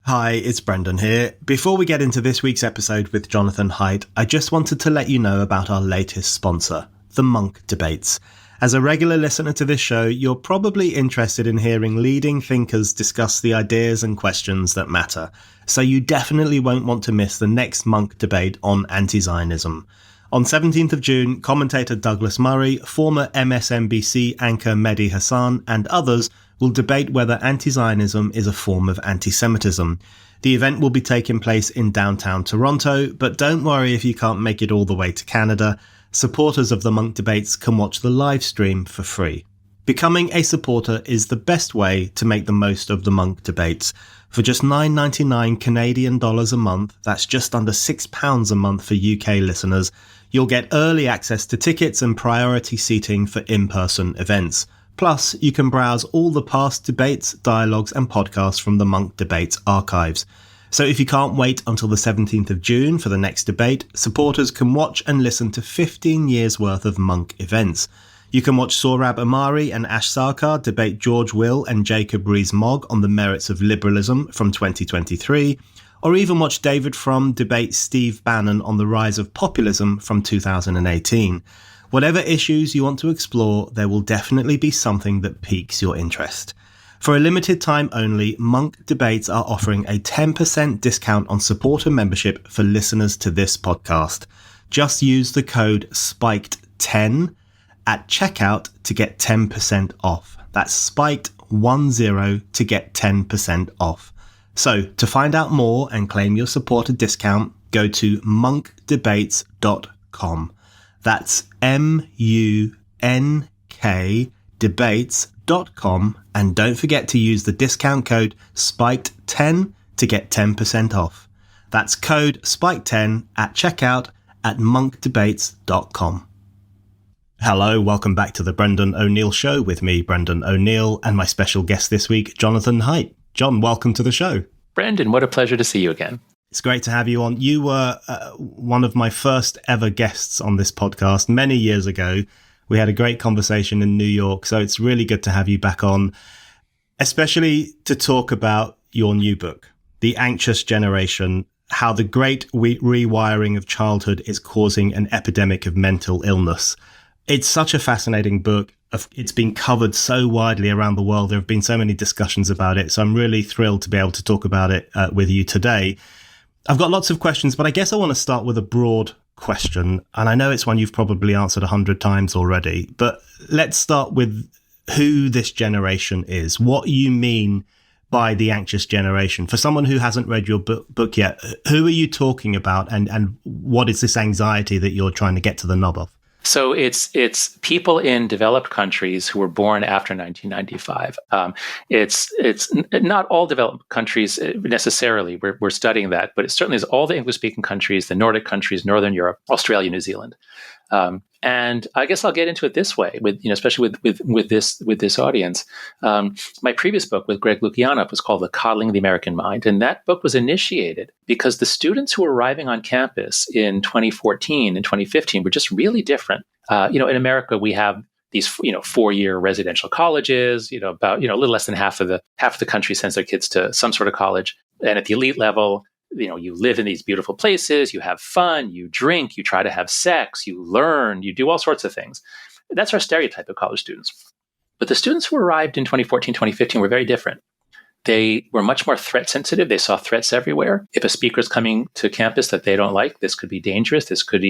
Hi, it's Brendan here. Before we get into this week's episode with Jonathan Haidt, I just wanted to let you know about our latest sponsor, the Monk Debates. As a regular listener to this show, you're probably interested in hearing leading thinkers discuss the ideas and questions that matter, so you definitely won't want to miss the next Monk debate on anti-Zionism. On 17th of June, commentator Douglas Murray, former MSNBC anchor Mehdi Hasan, and others will debate whether anti-Zionism is a form of anti-Semitism. The event will be taking place in downtown Toronto, but don't worry if you can't make it all the way to Canada. Supporters of the Monk Debates can watch the live stream for free. Becoming a supporter is the best way to make the most of the Monk Debates. For just $9.99 Canadian dollars a month, that's just under £6 a month for UK listeners, you'll get early access to tickets and priority seating for in-person events. Plus, you can browse all the past debates, dialogues and podcasts from the Monk Debates archives. So if you can't wait until the 17th of June for the next debate, supporters can watch and listen to 15 years worth of Monk events. You can watch Sohrab Ahmari and Ash Sarkar debate George Will and Jacob Rees-Mogg on the merits of liberalism from 2023, or even watch David Frum debate Steve Bannon on the rise of populism from 2018. Whatever issues you want to explore, there will definitely be something that piques your interest. For a limited time only, Monk Debates are offering a 10% discount on supporter membership for listeners to this podcast. Just use the code SPIKED10 at checkout to get 10% off. That's SPIKED10 to get 10% off. So, to find out more and claim your supporter discount, go to monkdebates.com. That's MUNK debates.com, and don't forget to use the discount code SPIKED10 to get 10% off. That's code SPIKED10 at checkout at monkdebates.com. Hello, welcome back to the Brendan O'Neill Show with me, Brendan O'Neill, and my special guest this week, Jonathan Haidt. John, welcome to the show. Brendan, what a pleasure to see you again. It's great to have you on. You were one of my first ever guests on this podcast many years ago. We had a great conversation in New York, so it's really good to have you back on, especially to talk about your new book, The Anxious Generation, How the Great Rewiring of Childhood is Causing an Epidemic of Mental Illness. It's such a fascinating book. It's been covered so widely around the world. There have been so many discussions about it, so I'm really thrilled to be able to talk about it with you today. I've got lots of questions, but I guess I want to start with a broad question. And I know it's one you've probably answered 100 times already, but let's start with who this generation is, what you mean by the anxious generation. For someone who hasn't read your book yet, who are you talking about and what is this anxiety that you're trying to get to the nub of? So it's people in developed countries who were born after 1995. It's not all developed countries necessarily. We're studying that, but it certainly is all the English-speaking countries, the Nordic countries, Northern Europe, Australia, New Zealand. And I guess I'll get into it this way, especially with this audience. My previous book with Greg Lukianov was called The Coddling the American Mind, and that book was initiated because the students who were arriving on campus in 2014 and 2015 were just really different. In America, we have these 4-year residential colleges. About a little less than half of the country sends their kids to some sort of college, and at the elite level, you live in these beautiful places, you have fun, you drink, you try to have sex, you learn, you do all sorts of things. That's our stereotype of college students. But the students who arrived in 2014, 2015 were very different. They were much more threat sensitive. They saw threats everywhere. If a speaker is coming to campus that they don't like, this could be dangerous. This could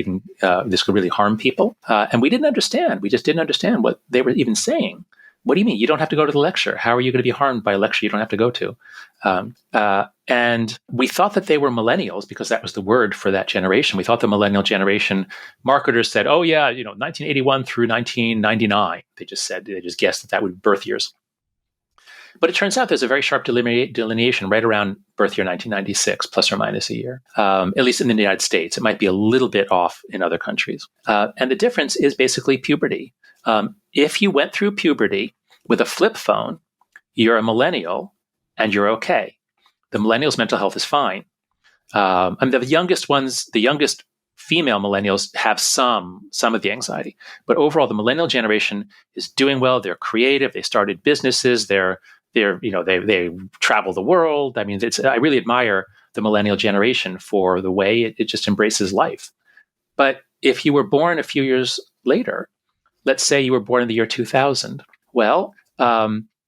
really harm people. And we didn't understand. We just didn't understand what they were even saying. What do you mean? You don't have to go to the lecture. How are you going to be harmed by a lecture you don't have to go to? And we thought that they were millennials because that was the word for that generation. We thought the millennial generation marketers said, 1981 through 1999. They just guessed that would be birth years. But it turns out there's a very sharp delineation right around birth year 1996, plus or minus a year, at least in the United States. It might be a little bit off in other countries. And the difference is basically puberty. If you went through puberty with a flip phone, you're a millennial and you're okay. The millennials' mental health is fine. And the youngest female millennials have some of the anxiety. But overall, the millennial generation is doing well. They're creative. They started businesses. They're They travel the world. I mean, I really admire the millennial generation for the way it just embraces life. But if you were born a few years later, let's say you were born in the year 2000, well,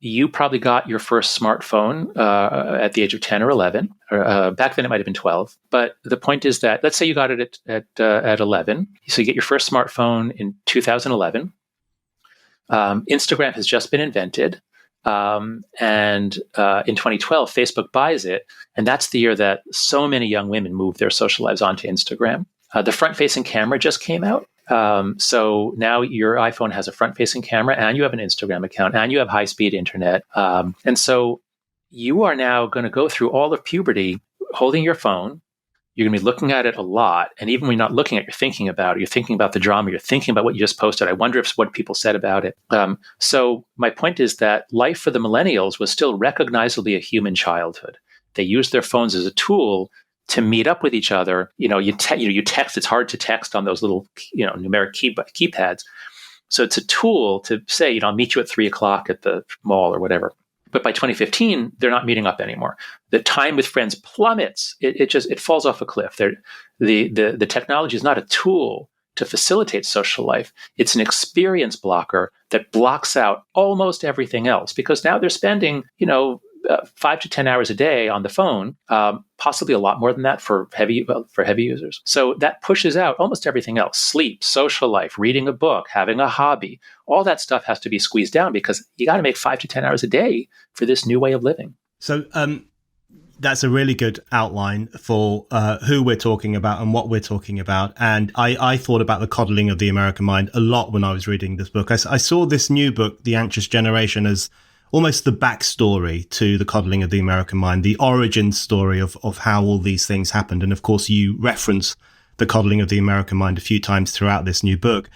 you probably got your first smartphone at the age of 10 or 11. Back then, it might have been 12. But the point is that, let's say you got it at 11. So you get your first smartphone in 2011. Instagram has just been invented. And in 2012, Facebook buys it. And that's the year that so many young women moved their social lives onto Instagram. The front-facing camera just came out. So now your iPhone has a front-facing camera, and you have an Instagram account, and you have high-speed internet. And so you are now going to go through all of puberty holding your phone. You're going to be looking at it a lot. And even when you're not looking at it, you're thinking about it. You're thinking about the drama. You're thinking about what you just posted. I wonder if what people said about it. So my point is that life for the millennials was still recognizably a human childhood. They used their phones as a tool to meet up with each other. You text. It's hard to text on those little, numeric keypads. So it's a tool to say, I'll meet you at 3:00 at the mall or whatever. But by 2015, they're not meeting up anymore. The time with friends plummets. It falls off a cliff. The technology is not a tool to facilitate social life. It's an experience blocker that blocks out almost everything else, because now they're spending, 5 to 10 hours a day on the phone, possibly a lot more than that for heavy users. So that pushes out almost everything else: sleep, social life, reading a book, having a hobby. All that stuff has to be squeezed down because you got to make 5 to 10 hours a day for this new way of living. So that's a really good outline for who we're talking about and what we're talking about. And I thought about the coddling of the American mind a lot when I was reading this book. I saw this new book, The Anxious Generation, as almost the backstory to the coddling of the American mind, the origin story of how all these things happened. And of course, you reference the coddling of the American mind a few times throughout this new book.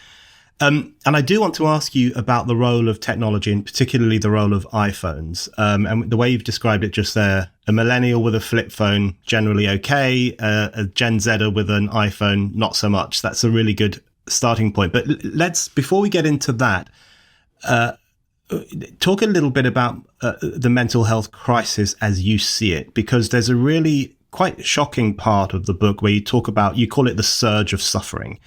And I do want to ask you about the role of technology, and particularly the role of iPhones. And the way you've described it just there: a millennial with a flip phone, generally okay. A Gen Zer with an iPhone, not so much. That's a really good starting point. But before we get into that, talk a little bit about the mental health crisis as you see it, because there's a really quite shocking part of the book where you call it the surge of suffering,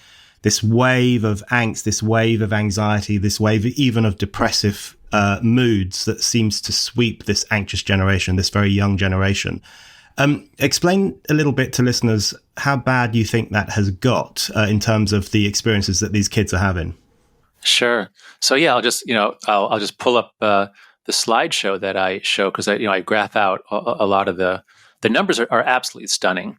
this wave of angst, this wave of anxiety, this wave even of depressive moods that seems to sweep this anxious generation, this very young generation. Explain a little bit to listeners how bad you think that has got in terms of the experiences that these kids are having. Sure. So yeah, I'll just pull up the slideshow that I show, because I graph out a lot of the numbers are absolutely stunning.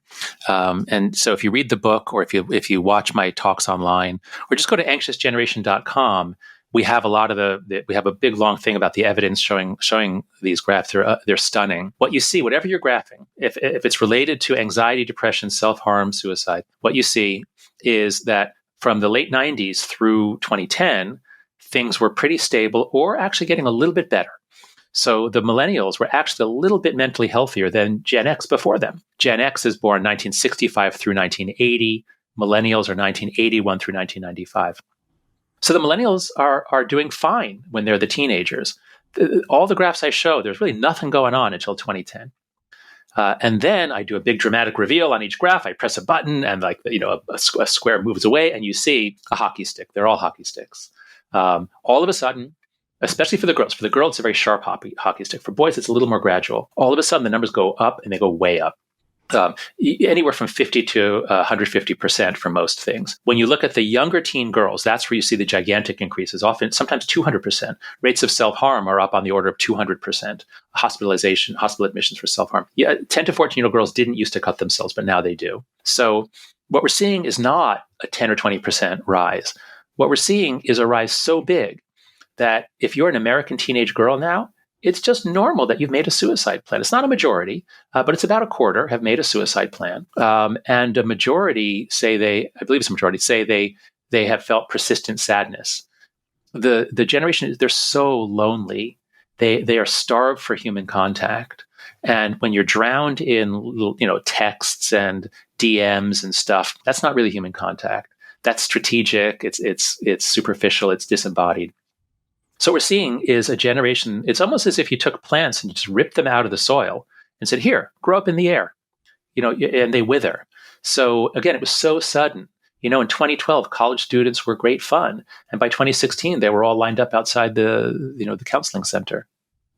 And so if you read the book, or if you watch my talks online, or just go to anxiousgeneration.com, we have we have a big long thing about the evidence showing these graphs. They're stunning. What you see, whatever you're graphing, if it's related to anxiety, depression, self-harm, suicide, what you see is that from the late 90s through 2010, things were pretty stable, or actually getting a little bit better. So the millennials were actually a little bit mentally healthier than Gen X before them. Gen X is born 1965 through 1980. Millennials are 1981 through 1995. So the millennials are doing fine when they're the teenagers. All the graphs I show, there's really nothing going on until 2010. And then I do a big dramatic reveal on each graph. I press a button, and a square moves away, and you see a hockey stick. They're all hockey sticks. All of a sudden, especially for the girls. For the girls, it's a very sharp hockey stick. For boys, it's a little more gradual. All of a sudden, the numbers go up, and they go way up. Anywhere from 50 to 150% for most things. When you look at the younger teen girls, that's where you see the gigantic increases, sometimes 200%. Rates of self-harm are up on the order of 200%. Hospital admissions for self-harm. 10 to 14-year-old girls didn't used to cut themselves, but now they do. So what we're seeing is not a 10 or 20% rise. What we're seeing is a rise so big that if you're an American teenage girl now, it's just normal that you've made a suicide plan. It's not a majority, but it's about a quarter have made a suicide plan. And a majority say they have felt persistent sadness. The generation, they're so lonely. They are starved for human contact. And when you're drowned in texts and DMs and stuff, that's not really human contact. That's strategic. It's superficial. It's disembodied. So what we're seeing is a generation, it's almost as if you took plants and just ripped them out of the soil and said, here, grow up in the air, and they wither. So again, it was so sudden. In 2012, college students were great fun. And by 2016, they were all lined up outside the counseling center.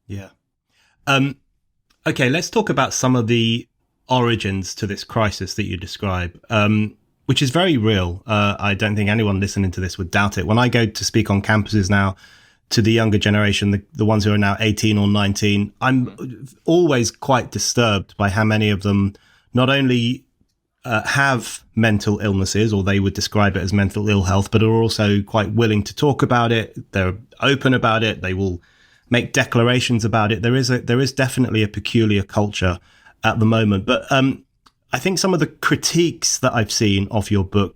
Yeah. Okay, let's talk about some of the origins to this crisis that you describe, which is very real. I don't think anyone listening to this would doubt it. When I go to speak on campuses now to the younger generation, the ones who are now 18 or 19, I'm always quite disturbed by how many of them not only have mental illnesses, or they would describe it as mental ill health, but are also quite willing to talk about it. They're open about it. They will make declarations about it. There is definitely a peculiar culture at the moment. But I think some of the critiques that I've seen of your book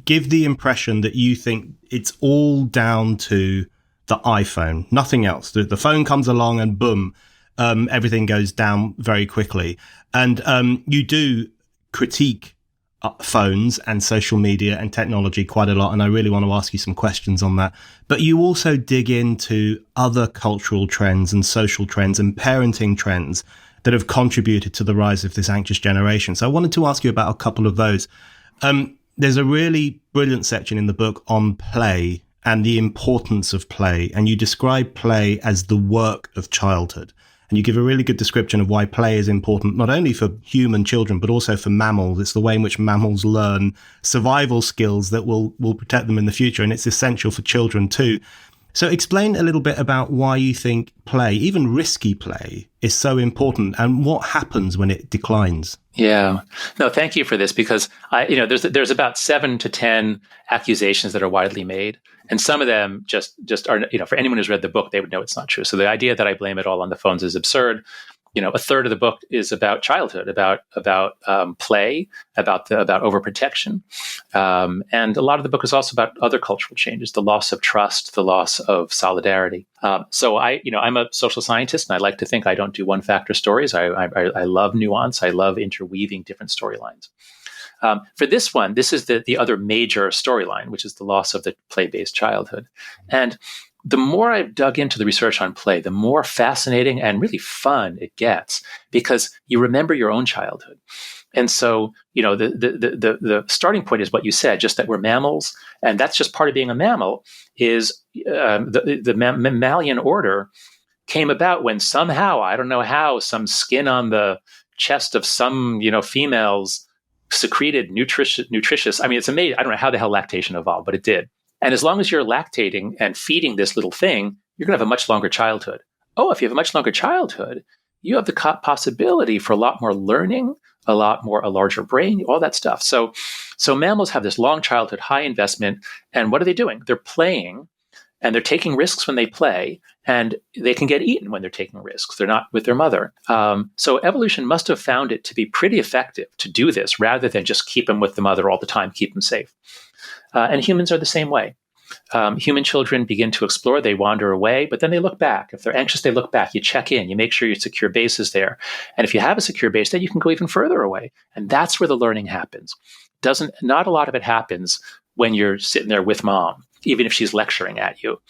give the impression that you think it's all down to the iPhone, nothing else. The phone comes along and boom, everything goes down very quickly. And you do critique phones and social media and technology quite a lot, and I really want to ask you some questions on that. But you also dig into other cultural trends and social trends and parenting trends that have contributed to the rise of this anxious generation. So I wanted to ask you about a couple of those. There's a really brilliant section in the book on play and the importance of play, and you describe play as the work of childhood. And you give a really good description of why play is important, not only for human children, but also for mammals. It's the way in which mammals learn survival skills that will protect them in the future. And it's essential for children too. So explain a little bit about why you think play, even risky play, is so important and what happens when it declines. Yeah. No, thank you for this, because there's about 7 to 10 accusations that are widely made. And some of them just are, for anyone who's read the book, they would know it's not true. So the idea that I blame it all on the phones is absurd. A third of the book is about childhood, about play, about overprotection, and a lot of the book is also about other cultural changes, the loss of trust, the loss of solidarity. So I'm a social scientist, and I like to think I don't do one-factor stories. I love nuance. I love interweaving different storylines. For this one, this is the other major storyline, which is the loss of the play-based childhood, and the more I've dug into the research on play, the more fascinating and really fun it gets, because you remember your own childhood. And so, the starting point is what you said, just that we're mammals, and that's just part of being a mammal. Is the mammalian order came about when somehow, I don't know how, some skin on the chest of some females secreted nutritious. I mean, it's amazing. I don't know how the hell lactation evolved, but it did. And as long as you're lactating and feeding this little thing, you're going to have a much longer childhood. Oh, if you have a much longer childhood, you have the possibility for a lot more learning, a larger brain, all that stuff. So mammals have this long childhood, high investment. And what are they doing? They're playing, and they're taking risks when they play, and they can get eaten when they're taking risks. They're not with their mother. So evolution must have found it to be pretty effective to do this, rather than just keep them with the mother all the time, keep them safe. And humans are the same way. Human children begin to explore, they wander away, but then they look back. If they're anxious, they look back. You check in, you make sure your secure base is there. And if you have a secure base, then you can go even further away. And that's where the learning happens. Not a lot of it happens when you're sitting there with mom, even if she's lecturing at you.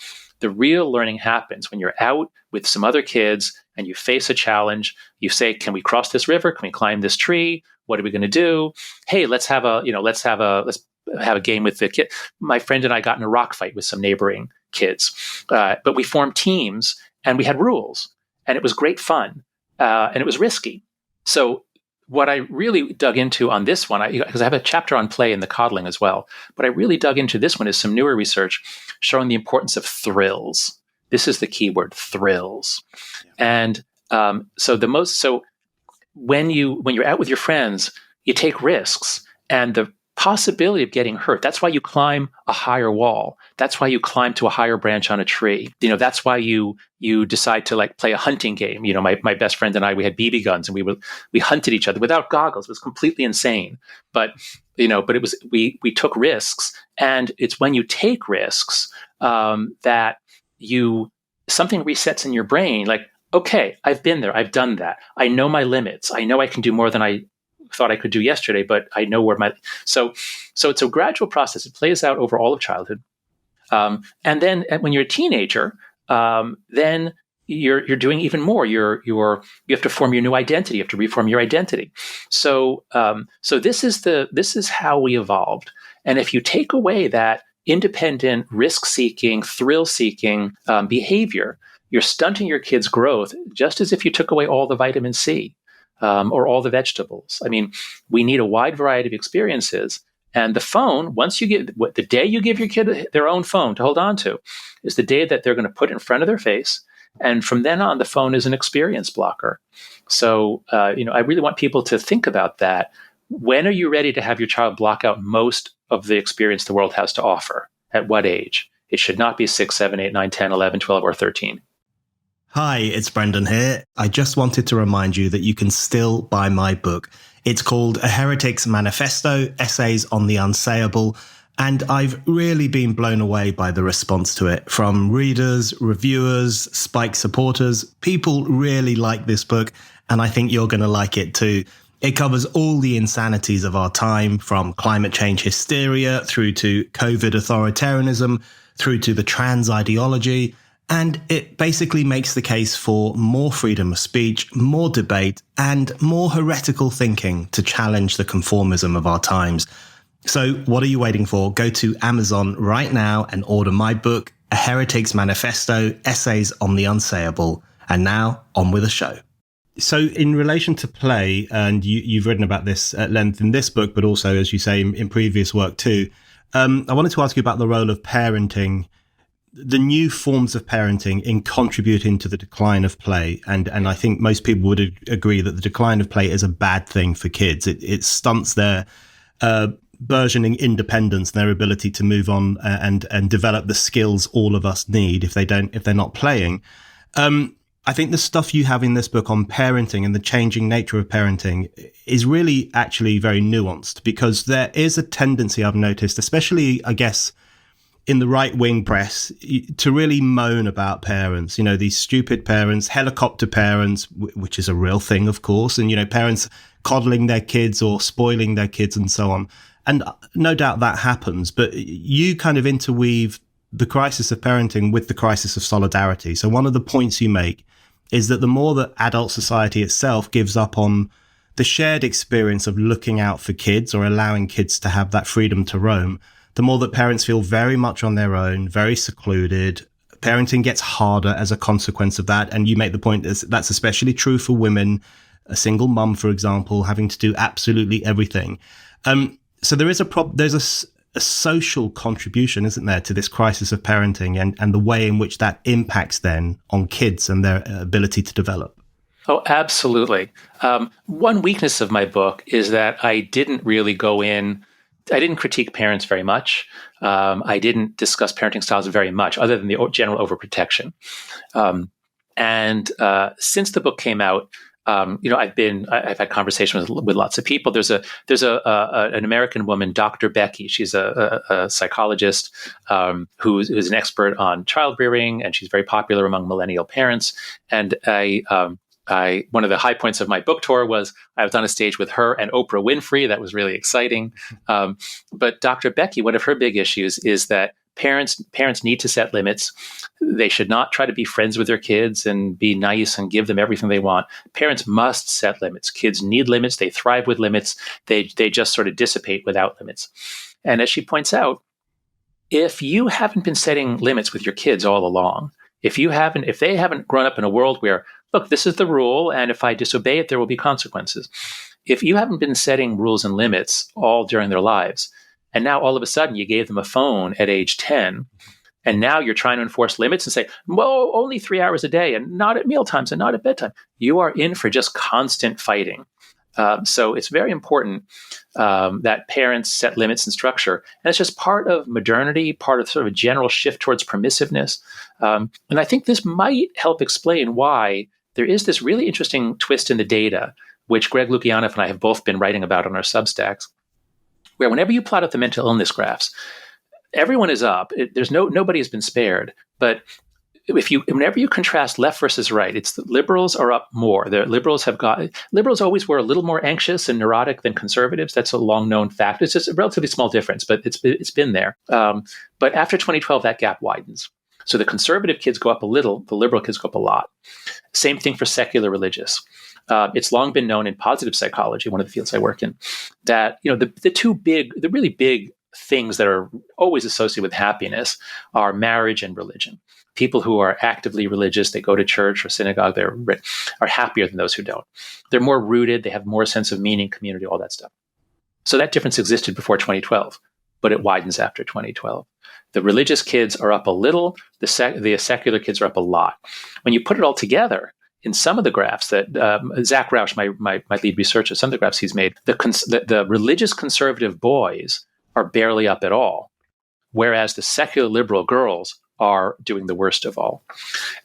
The real learning happens when you're out with some other kids and you face a challenge. You say, can we cross this river? Can we climb this tree? What are we going to do? Hey, let's have a game with the kid. My friend and I got in a rock fight with some neighboring kids, but we formed teams and we had rules, and it was great fun, and it was risky. So what I really dug into on this one, because I have a chapter on play in the coddling as well, but I really dug into this one is some newer research showing the importance of thrills. This is the key word, thrills. Yeah. And so when you're out with your friends, you take risks, and the possibility of getting hurt. That's why you climb a higher wall. That's why you climb to a higher branch on a tree. That's why you decide to play a hunting game. My best friend and I, we had BB guns, and we hunted each other without goggles. It was completely insane. But it was, we took risks, and it's when you take risks that something resets in your brain. Like, okay, I've been there. I've done that. I know my limits. I know I can do more than I thought I could do yesterday, but I know where so it's a gradual process. It plays out over all of childhood. And then when you're a teenager, then you're doing even more. You have to form your new identity. You have to reform your identity. So this is how we evolved. And if you take away that independent, risk-seeking, thrill-seeking behavior, you're stunting your kid's growth, just as if you took away all the vitamin C or all the vegetables. I mean, we need a wide variety of experiences. And the phone, the day you give your kid their own phone to hold on to, is the day that they're going to put in front of their face. And from then on, the phone is an experience blocker. So, I really want people to think about that. When are you ready to have your child block out most of the experience the world has to offer? At what age? It should not be 6, 7, 8, 9, 10, 11, 12, or 13. Hi, it's Brendan here. I just wanted to remind you that you can still buy my book. It's called A Heretic's Manifesto, Essays on the Unsayable. And I've really been blown away by the response to it from readers, reviewers, Spike supporters. People really like this book, and I think you're going to like it too. It covers all the insanities of our time, from climate change hysteria through to COVID authoritarianism, through to the trans ideology. And it basically makes the case for more freedom of speech, more debate, and more heretical thinking to challenge the conformism of our times. So what are you waiting for? Go to Amazon right now and order my book, A Heretic's Manifesto, Essays on the Unsayable. And now, on with the show. So in relation to play, and you've written about this at length in this book, but also, as you say, in previous work too, I wanted to ask you about the role of parenting, the new forms of parenting in contributing to the decline of play. And I think most people would agree that the decline of play is a bad thing for kids. It stunts their burgeoning independence and their ability to move on and develop the skills all of us need if they're not playing. I think the stuff you have in this book on parenting and the changing nature of parenting is really actually very nuanced, because there is a tendency I've noticed, especially, I guess, in the right-wing press, to really moan about parents, these stupid parents, helicopter parents, which is a real thing, of course, and, parents coddling their kids or spoiling their kids and so on. And no doubt that happens, but you kind of interweave the crisis of parenting with the crisis of solidarity. So one of the points you make is that the more that adult society itself gives up on the shared experience of looking out for kids or allowing kids to have that freedom to roam, the more that parents feel very much on their own, very secluded. Parenting gets harder as a consequence of that. And you make the point that's especially true for women, a single mum, for example, having to do absolutely everything. So there is there's a social contribution, isn't there, to this crisis of parenting and the way in which that impacts then on kids and their ability to develop. Oh, absolutely. One weakness of my book is that I didn't really I didn't critique parents very much. I didn't discuss parenting styles very much, other than the general overprotection. And since the book came out, I've had conversations with lots of people. There's an American woman, Dr. Becky. She's a psychologist who's an expert on child rearing, and she's very popular among millennial parents. And one of the high points of my book tour was I was on a stage with her and Oprah Winfrey. That was really exciting. But Dr. Becky, one of her big issues is that parents need to set limits. They should not try to be friends with their kids and be nice and give them everything they want. Parents must set limits. Kids need limits. They thrive with limits. They just sort of dissipate without limits. And as she points out, if you haven't been setting limits with your kids all along, if they haven't grown up in a world where, look, this is the rule, and if I disobey it, there will be consequences. If you haven't been setting rules and limits all during their lives, and now all of a sudden you gave them a phone at age 10, and now you're trying to enforce limits and say, well, only 3 hours a day and not at mealtimes and not at bedtime, you are in for just constant fighting. So it's very important that parents set limits and structure. And it's just part of modernity, part of sort of a general shift towards permissiveness. And I think this might help explain why there is this really interesting twist in the data, which Greg Lukianoff and I have both been writing about on our Substacks, where whenever you plot out the mental illness graphs, everyone is up. Nobody has been spared. But whenever you contrast left versus right, it's the liberals are up more. Liberals always were a little more anxious and neurotic than conservatives. That's a long known fact. It's just a relatively small difference, but it's been there. But after 2012, that gap widens. So the conservative kids go up a little, the liberal kids go up a lot. Same thing for secular religious. It's long been known in positive psychology, one of the fields I work in, that the really big things that are always associated with happiness are marriage and religion. People who are actively religious, they go to church or synagogue, are happier than those who don't. They're more rooted, they have more sense of meaning, community, all that stuff. So that difference existed before 2012, but it widens after 2012. The religious kids are up a little, the secular kids are up a lot. When you put it all together, in some of the graphs that Zach Rausch, my lead researcher, some of the graphs he's made, the religious conservative boys are barely up at all, whereas the secular liberal girls are doing the worst of all.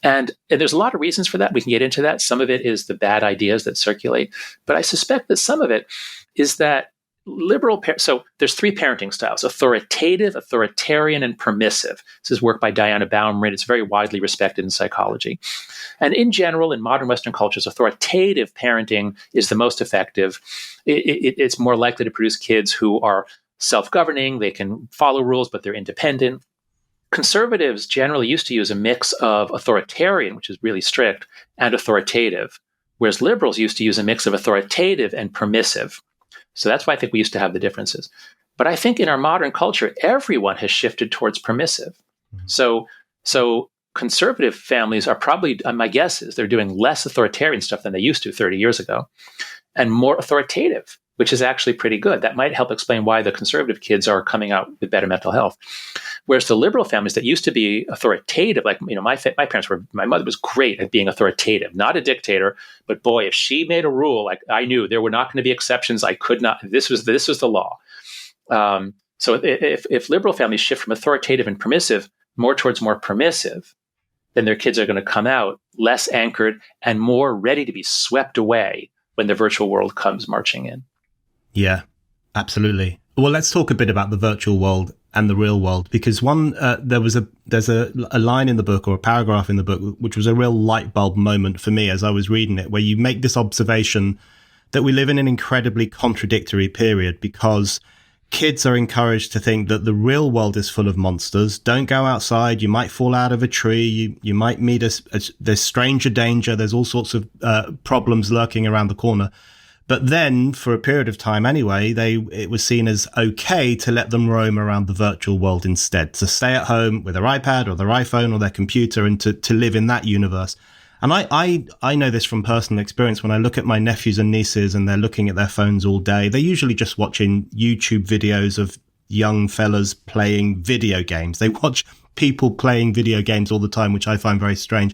And there's a lot of reasons for that. We can get into that. Some of it is the bad ideas that circulate, but I suspect that some of it is that so there's three parenting styles: authoritative, authoritarian, and permissive. This is work by Diana Baumrind. It's very widely respected in psychology. And in general, in modern Western cultures, authoritative parenting is the most effective. It's more likely to produce kids who are self-governing. They can follow rules, but they're independent. Conservatives generally used to use a mix of authoritarian, which is really strict, and authoritative, whereas liberals used to use a mix of authoritative and permissive. So that's why I think we used to have the differences. But I think in our modern culture, everyone has shifted towards permissive. So conservative families are probably, my guess is, they're doing less authoritarian stuff than they used to 30 years ago, and more authoritative, which is actually pretty good. That might help explain why the conservative kids are coming out with better mental health. Whereas the liberal families that used to be authoritative, like, my mother was great at being authoritative, not a dictator, but boy, if she made a rule, like, I knew there were not going to be exceptions. I could not, this was the law. So if liberal families shift from authoritative and permissive more towards more permissive, then their kids are going to come out less anchored and more ready to be swept away when the virtual world comes marching in. Yeah, absolutely. Well, let's talk a bit about the virtual world and the real world, because there's a line in the book, or a paragraph in the book, which was a real light bulb moment for me as I was reading it, where you make this observation that we live in an incredibly contradictory period, because kids are encouraged to think that the real world is full of monsters. Don't go outside. You might fall out of a tree. You might meet there's stranger danger. There's all sorts of problems lurking around the corner. But then, for a period of time anyway, it was seen as okay to let them roam around the virtual world instead, to stay at home with their iPad or their iPhone or their computer and to live in that universe. And I know this from personal experience. When I look at my nephews and nieces and they're looking at their phones all day, they're usually just watching YouTube videos of young fellas playing video games. They watch people playing video games all the time, which I find very strange.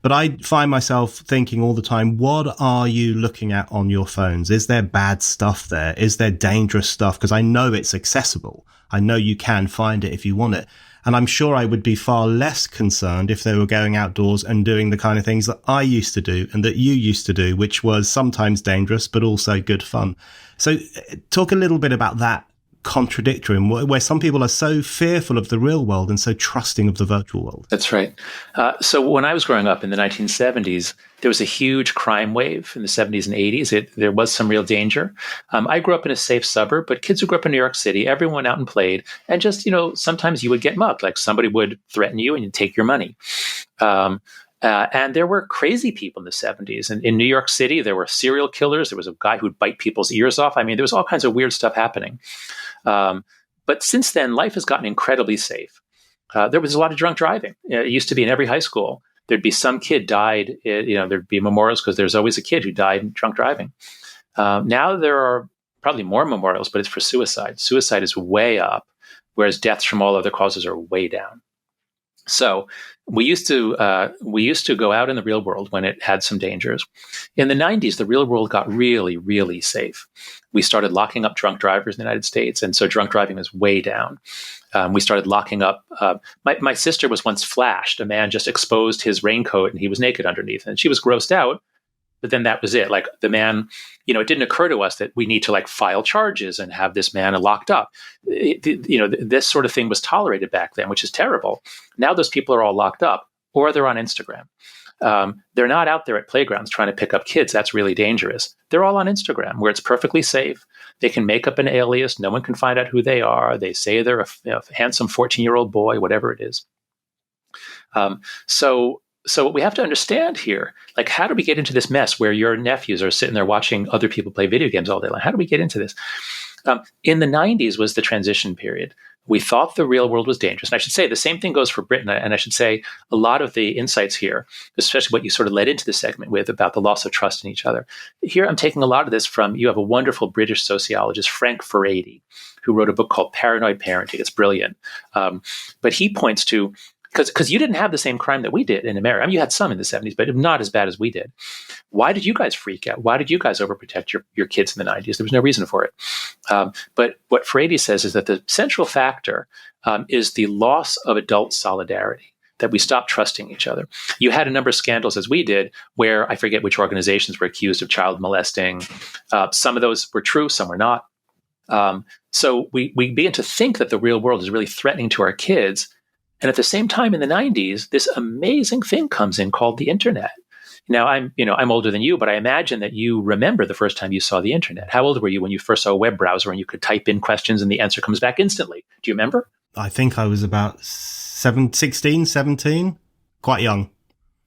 But I find myself thinking all the time, what are you looking at on your phones? Is there bad stuff there? Is there dangerous stuff? Because I know it's accessible. I know you can find it if you want it. And I'm sure I would be far less concerned if they were going outdoors and doing the kind of things that I used to do and that you used to do, which was sometimes dangerous, but also good fun. So talk a little bit about that contradictory, where some people are so fearful of the real world and so trusting of the virtual world. That's right. So when I was growing up in the 1970s, there was a huge crime wave in the 70s and 80s. There was some real danger. I grew up in a safe suburb, but kids who grew up in New York City, everyone went out and played. And just, sometimes you would get mugged, like somebody would threaten you and you'd take your money. And there were crazy people in the 70s. And in New York City, there were serial killers. There was a guy who'd bite people's ears off. I mean, there was all kinds of weird stuff happening. But since then, life has gotten incredibly safe. There was a lot of drunk driving. It used to be in every high school, there'd be some kid died, there'd be memorials because there's always a kid who died drunk driving. Now there are probably more memorials, but it's for suicide. Suicide is way up, whereas deaths from all other causes are way down. So we used to go out in the real world when it had some dangers. In the 90s, the real world got really, really safe. We started locking up drunk drivers in the United States, and so drunk driving was way down. We started locking up. My sister was once flashed. A man just exposed his raincoat, and he was naked underneath, and she was grossed out. But then that was it. Like the man, it didn't occur to us that we need to file charges and have this man locked up. This sort of thing was tolerated back then, which is terrible. Now those people are all locked up, or they're on Instagram. They're not out there at playgrounds trying to pick up kids. That's really dangerous. They're all on Instagram, where it's perfectly safe. They can make up an alias. No one can find out who they are. They say they're a handsome 14-year-old boy, whatever it is. So what we have to understand here, like, how do we get into this mess where your nephews are sitting there watching other people play video games all day long? How do we get into this? In the 90s was the transition period. We thought the real world was dangerous. And I should say the same thing goes for Britain. And I should say a lot of the insights here, especially what you sort of led into the segment with about the loss of trust in each other. Here, I'm taking a lot of this from, you have a wonderful British sociologist, Frank Furedi, who wrote a book called Paranoid Parenting. It's brilliant. But he points to, because you didn't have the same crime that we did in America. I mean, you had some in the 70s, but not as bad as we did. Why did you guys freak out? Why did you guys overprotect your kids in the 90s? There was no reason for it. But what Furedi says is that the central factor is the loss of adult solidarity, that we stopped trusting each other. You had a number of scandals, as we did, where I forget which organizations were accused of child molesting. Some of those were true, some were not. So we begin to think that the real world is really threatening to our kids. And at the same time, in the 90s, this amazing thing comes in called the internet. Now, I'm older than you, but I imagine that you remember the first time you saw the internet. How old were you when you first saw a web browser and you could type in questions and the answer comes back instantly? Do you remember? I think I was about 16, 17, quite young.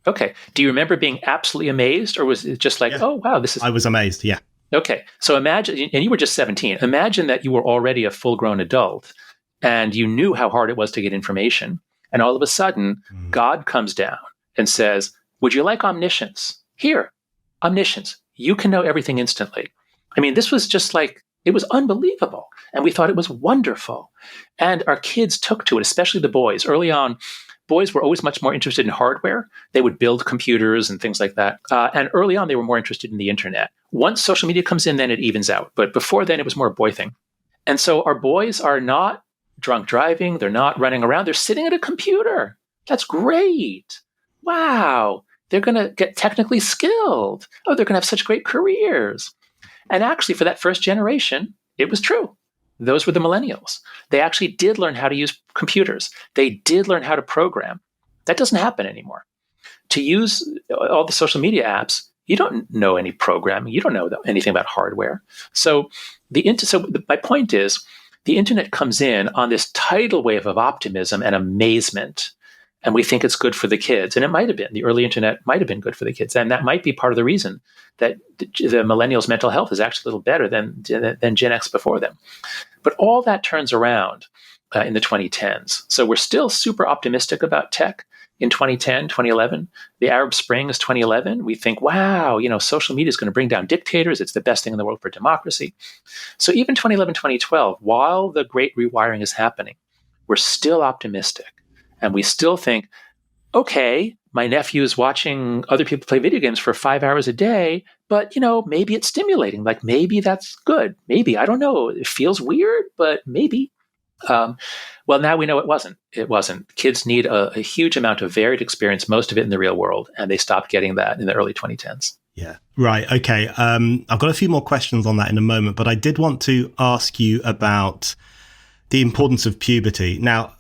Okay. Do you remember being absolutely amazed, or was it just like, oh, wow, this is... I was amazed, yeah. Okay. So imagine, and you were just 17. Imagine that you were already a full-grown adult and you knew how hard it was to get information. And all of a sudden, God comes down and says, would you like omniscience? Here, omniscience. You can know everything instantly. I mean, this was just like, it was unbelievable. And we thought it was wonderful. And our kids took to it, especially the boys. Early on, boys were always much more interested in hardware. They would build computers and things like that. And early on, they were more interested in the internet. Once social media comes in, then it evens out. But before then, it was more a boy thing. And so our boys are not drunk driving. They're not running around. They're sitting at a computer. That's great. Wow. They're going to get technically skilled. Oh, they're going to have such great careers. And actually, for that first generation, it was true. Those were the millennials. They actually did learn how to use computers. They did learn how to program. That doesn't happen anymore. To use all the social media apps, you don't know any programming. You don't know anything about hardware. So my point is, the internet comes in on this tidal wave of optimism and amazement, and we think it's good for the kids. And it might have been. The early internet might have been good for the kids. And that might be part of the reason that the millennials' mental health is actually a little better than Gen X before them. But all that turns around in the 2010s. So we're still super optimistic about tech in 2010, 2011. The Arab Spring is 2011. We think, wow, social media is going to bring down dictators. It's the best thing in the world for democracy. So even 2011, 2012, while the great rewiring is happening, we're still optimistic. And we still think, okay, my nephew is watching other people play video games for 5 hours a day, but, maybe it's stimulating. Like, maybe that's good. Maybe, I don't know. It feels weird, but maybe. Well, now we know it wasn't. It wasn't. Kids need a huge amount of varied experience, most of it in the real world, and they stopped getting that in the early 2010s. Yeah, right. Okay. I've got a few more questions on that in a moment, but I did want to ask you about the importance of puberty. Now,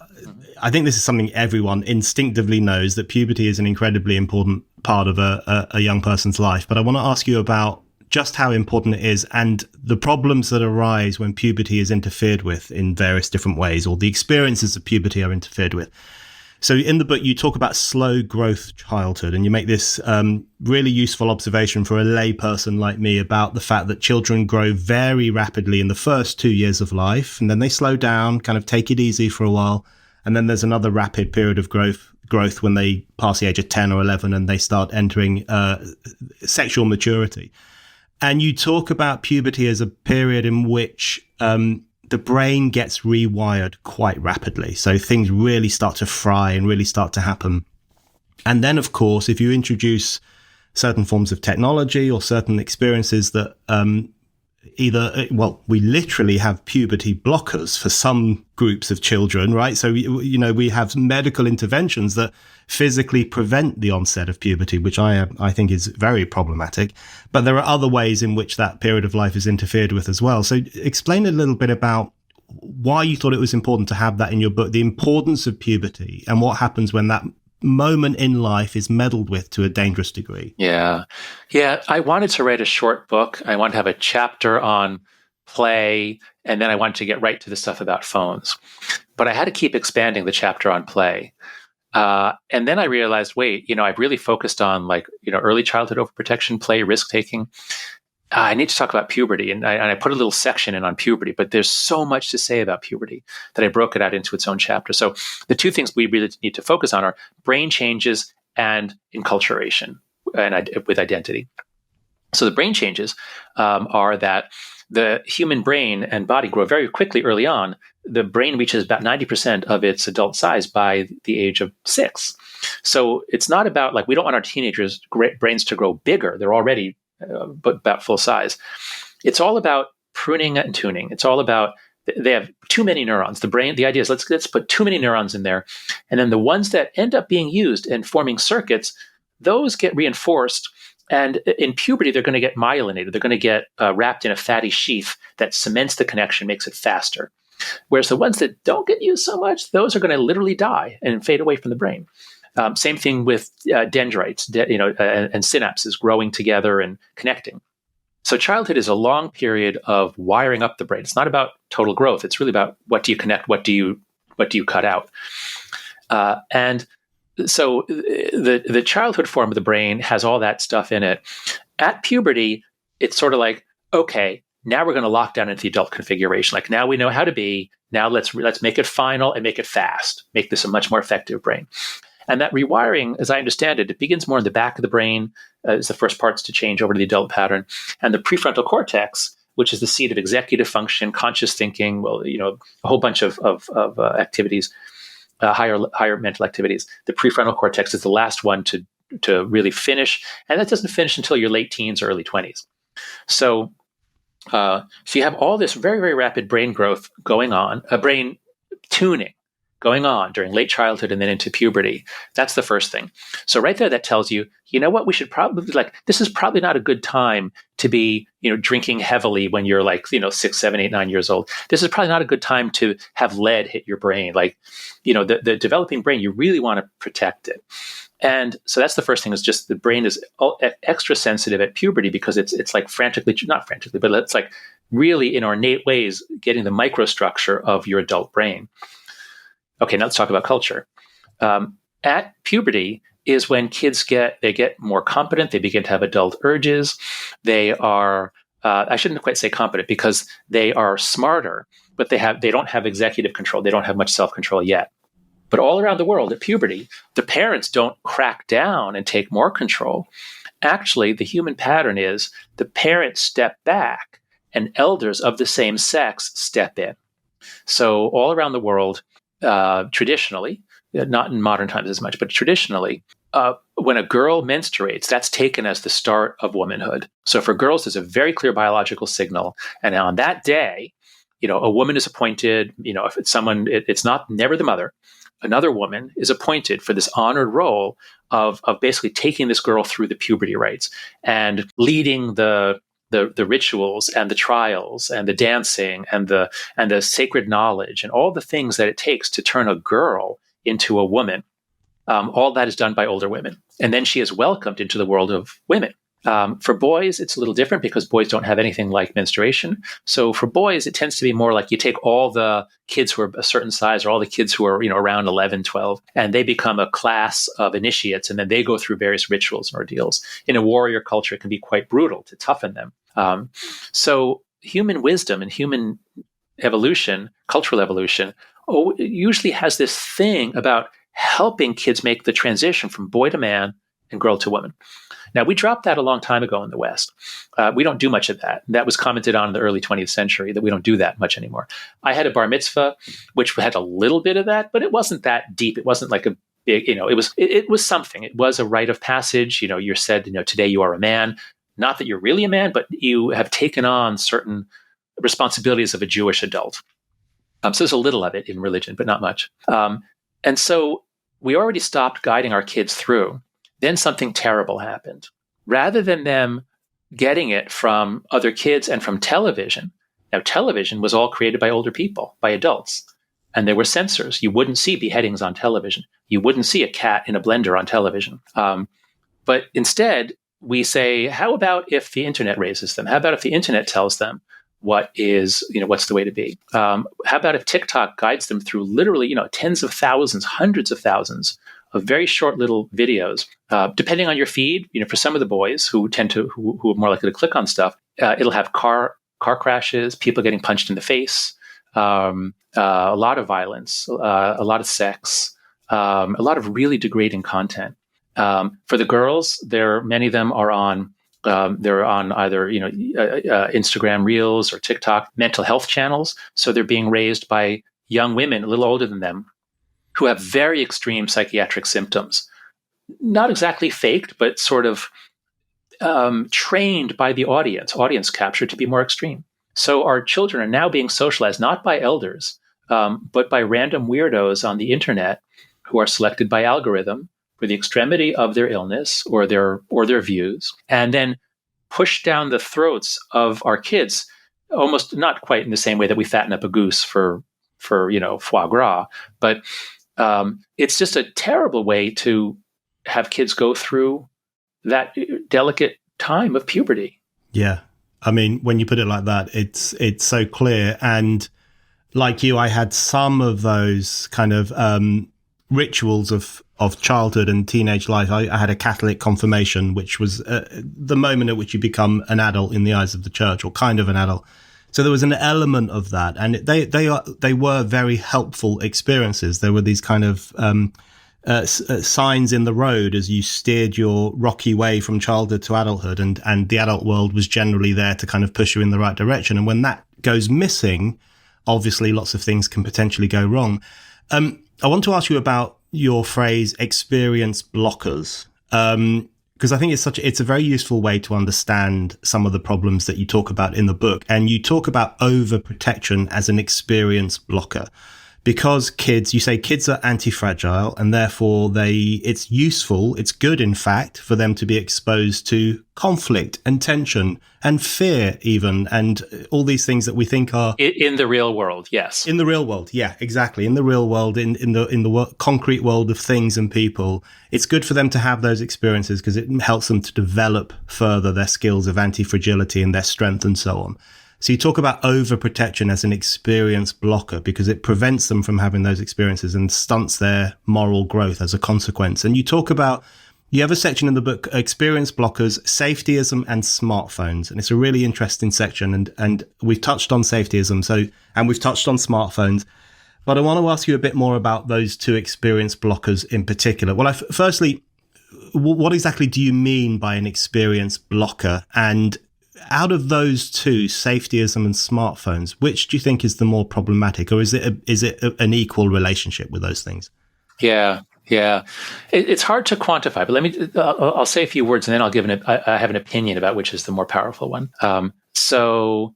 I think this is something everyone instinctively knows, that puberty is an incredibly important part of a young person's life. But I want to ask you about just how important it is and the problems that arise when puberty is interfered with in various different ways, or the experiences of puberty are interfered with. So in the book, you talk about slow growth childhood, and you make this really useful observation for a lay person like me about the fact that children grow very rapidly in the first 2 years of life, and then they slow down, kind of take it easy for a while. And then there's another rapid period of growth when they pass the age of 10 or 11 and they start entering sexual maturity. And you talk about puberty as a period in which the brain gets rewired quite rapidly. So things really start to fry and really start to happen. And then, of course, if you introduce certain forms of technology or certain experiences that we literally have puberty blockers for some groups of children, right? So, we have medical interventions that physically prevent the onset of puberty, which I think is very problematic. But there are other ways in which that period of life is interfered with as well. So explain a little bit about why you thought it was important to have that in your book, the importance of puberty and what happens when that moment in life is meddled with to a dangerous degree. Yeah. I wanted to write a short book. I wanted to have a chapter on play, and then I wanted to get right to the stuff about phones. But I had to keep expanding the chapter on play. And then I realized, wait, I've really focused on early childhood overprotection, play, risk taking. I need to talk about puberty. And I put a little section in on puberty, but there's so much to say about puberty that I broke it out into its own chapter. So the two things we really need to focus on are brain changes and enculturation with identity. So the brain changes are that the human brain and body grow very quickly early on. The brain reaches about 90% of its adult size by the age of 6. So it's not about we don't want our teenagers' brains to grow bigger. They're already about full size. It's all about pruning and tuning. It's all about they have too many neurons. The idea is let's put too many neurons in there, and then the ones that end up being used and forming circuits, those get reinforced. And in puberty, they're going to get myelinated. They're going to get wrapped in a fatty sheath that cements the connection, makes it faster. Whereas the ones that don't get used so much, those are going to literally die and fade away from the brain. Same thing with dendrites, and synapses growing together and connecting. So childhood is a long period of wiring up the brain. It's not about total growth. It's really about what do you connect, what do you cut out, and so the childhood form of the brain has all that stuff in it. At puberty, it's sort of like, okay, now we're going to lock down into the adult configuration. Now we know how to be. Now let's make it final and make it fast. Make this a much more effective brain. And that rewiring, as I understand it, it begins more in the back of the brain as the first parts to change over to the adult pattern. And the prefrontal cortex, which is the seat of executive function, conscious thinking, a whole bunch of activities, higher mental activities. The prefrontal cortex is the last one to really finish. And that doesn't finish until your late teens or early 20s. So you have all this very, very rapid brain growth going on, brain tuning going on during late childhood and then into puberty. That's the first thing. So right there, that tells you, what we should probably this is probably not a good time to be, drinking heavily when you're 6, 7, 8, 9 years old. This is probably not a good time to have lead hit your brain. The developing brain, you really want to protect it. And so that's the first thing, is just the brain is extra sensitive at puberty because it's not frantically, but it's really in ornate ways getting the microstructure of your adult brain. Okay, now let's talk about culture. At puberty is when kids get more competent. They begin to have adult urges. They are, I shouldn't quite say competent because they are smarter, but they don't have executive control. They don't have much self-control yet. But all around the world at puberty, the parents don't crack down and take more control. Actually, the human pattern is the parents step back and elders of the same sex step in. So all around the world, traditionally, not in modern times as much, but traditionally, when a girl menstruates, that's taken as the start of womanhood. So for girls, there's a very clear biological signal. And on that day, a woman is appointed, if it's someone, it's not never the mother. Another woman is appointed for this honored role of basically taking this girl through the puberty rites and leading the rituals and the trials and the dancing and the sacred knowledge and all the things that it takes to turn a girl into a woman. All that is done by older women. And then she is welcomed into the world of women. For boys, it's a little different because boys don't have anything like menstruation. So for boys, it tends to be more like you take all the kids who are a certain size or all the kids who are around 11, 12, and they become a class of initiates, and then they go through various rituals and ordeals. In a warrior culture, it can be quite brutal to toughen them. So human wisdom and human evolution, cultural evolution, usually has this thing about helping kids make the transition from boy to man and girl to woman. Now, we dropped that a long time ago in the West. We don't do much of that. That was commented on in the early 20th century, that we don't do that much anymore. I had a bar mitzvah, which had a little bit of that, but it wasn't that deep. It wasn't like a big, it was something. It was a rite of passage. You're said, today you are a man. Not that you're really a man, but you have taken on certain responsibilities of a Jewish adult. So there's a little of it in religion, but not much. And so we already stopped guiding our kids through. Then something terrible happened. Rather than them getting it from other kids and from television, now television was all created by older people, by adults, and there were censors. You wouldn't see beheadings on television. You wouldn't see a cat in a blender on television. But instead, we say, how about if the internet raises them? How about if the internet tells them what's the way to be? How about if TikTok guides them through literally, tens of thousands, hundreds of thousands of very short little videos. Depending on your feed, for some of the boys who who are more likely to click on stuff, it'll have car crashes, people getting punched in the face, a lot of violence, a lot of sex, a lot of really degrading content. For the girls, many of them are on. They're on either Instagram Reels or TikTok mental health channels. So they're being raised by young women a little older than them who have very extreme psychiatric symptoms. Not exactly faked, but sort of trained by the audience capture to be more extreme. So our children are now being socialized not by elders, but by random weirdos on the internet who are selected by algorithm for the extremity of their illness or their views, and then push down the throats of our kids, almost not quite in the same way that we fatten up a goose for foie gras, but it's just a terrible way to have kids go through that delicate time of puberty. Yeah. I mean, when you put it like that, it's so clear. And like you, I had some of those kind of rituals of childhood and teenage life. I had a Catholic confirmation, which was the moment at which you become an adult in the eyes of the church, or kind of an adult. So there was an element of that, and they were very helpful experiences. There were these kind of signs in the road as you steered your rocky way from childhood to adulthood, and the adult world was generally there to kind of push you in the right direction. And when that goes missing, obviously lots of things can potentially go wrong. I want to ask you about your phrase experience blockers, because I think it's a very useful way to understand some of the problems that you talk about in the book. And you talk about overprotection as an experience blocker, because you say kids are anti-fragile, and therefore it's useful, it's good, in fact, for them to be exposed to conflict and tension and fear even, and all these things that we think are in the real world. Yes. In the real world. Yeah, exactly. In the real world, in the concrete world of things and people, it's good for them to have those experiences because it helps them to develop further their skills of anti-fragility and their strength and so on. So you talk about overprotection as an experience blocker because it prevents them from having those experiences and stunts their moral growth as a consequence. And you have a section in the book, experience blockers, safetyism and smartphones. And it's a really interesting section. And we've touched on safetyism, and we've touched on smartphones. But I want to ask you a bit more about those two experience blockers in particular. Well, firstly, what exactly do you mean by an experience blocker? And out of those two, safetyism and smartphones, which do you think is the more problematic, or is it an equal relationship with those things? Yeah. It's hard to quantify, but I'll say a few words and then I'll I have an opinion about which is the more powerful one. So,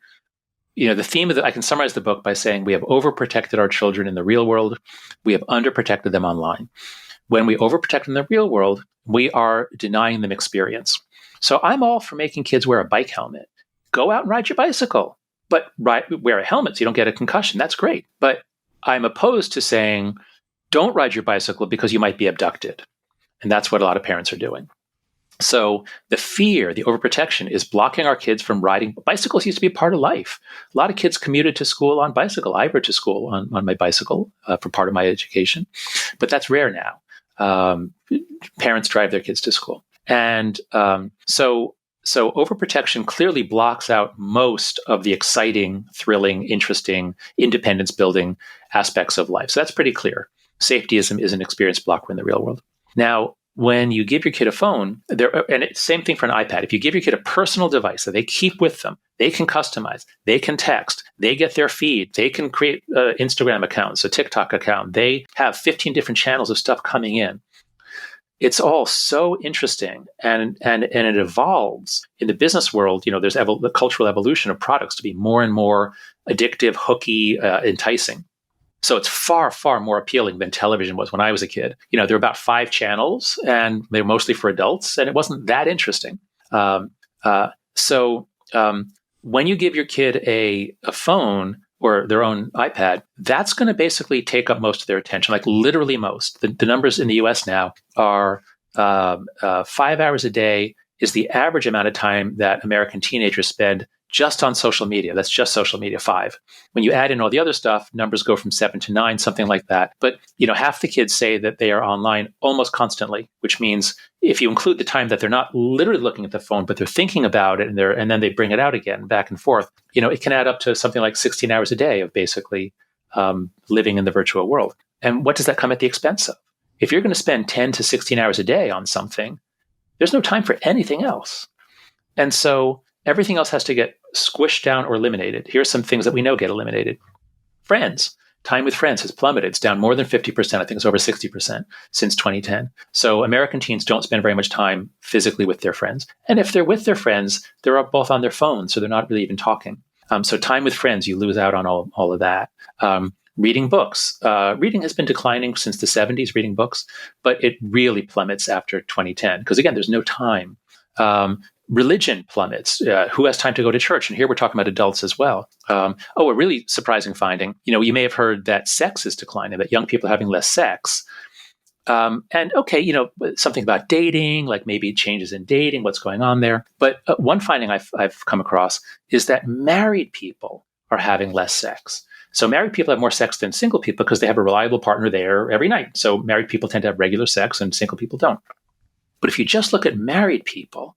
the theme I can summarize the book by saying we have overprotected our children in the real world. We have underprotected them online. When we overprotect them in the real world, we are denying them experience. So I'm all for making kids wear a bike helmet. Go out and ride your bicycle, but wear a helmet so you don't get a concussion. That's great. But I'm opposed to saying, don't ride your bicycle because you might be abducted. And that's what a lot of parents are doing. So the fear, the overprotection is blocking our kids from riding. Bicycles used to be part of life. A lot of kids commuted to school on bicycle. I rode to school on my bicycle for part of my education, but that's rare now. Parents drive their kids to school. And so overprotection clearly blocks out most of the exciting, thrilling, interesting, independence-building aspects of life. So that's pretty clear. Safetyism is an experience blocker in the real world. Now, when you give your kid a phone, same thing for an iPad. If you give your kid a personal device that they keep with them, they can customize, they can text, they get their feed, they can create Instagram accounts, a TikTok account. They have 15 different channels of stuff coming in. It's all so interesting, and it evolves in the business world. There's the cultural evolution of products to be more and more addictive, hooky, enticing. So it's far, far more appealing than television was when I was a kid. There were about 5 channels, and they were mostly for adults, and it wasn't that interesting. So when you give your kid a phone or their own iPad, that's going to basically take up most of their attention, like literally most. The numbers in the US now are 5 hours a day is the average amount of time that American teenagers spend just on social media. That's just social media, 5. When you add in all the other stuff, numbers go from 7 to 9, something like that. But, half the kids say that they are online almost constantly, which means if you include the time that they're not literally looking at the phone, but they're thinking about it and then they bring it out again, back and forth, it can add up to something like 16 hours a day of basically living in the virtual world. And what does that come at the expense of? If you're going to spend 10 to 16 hours a day on something, there's no time for anything else. And so everything else has to get squished down or eliminated. Here are some things that we know get eliminated. Friends. Time with friends has plummeted. It's down more than 50%. I think it's over 60% since 2010. So American teens don't spend very much time physically with their friends. And if they're with their friends, they're both on their phones, so they're not really even talking. So time with friends, you lose out on all of that. Reading books. Reading has been declining since the 70s, reading books, but it really plummets after 2010 because, again, there's no time. Religion plummets. Who has time to go to church? And here we're talking about adults as well. A really surprising finding. You may have heard that sex is declining, that young people are having less sex. And okay, something about dating, like maybe changes in dating, what's going on there. But one finding I've come across is that married people are having less sex. So married people have more sex than single people because they have a reliable partner there every night. So married people tend to have regular sex and single people don't. But if you just look at married people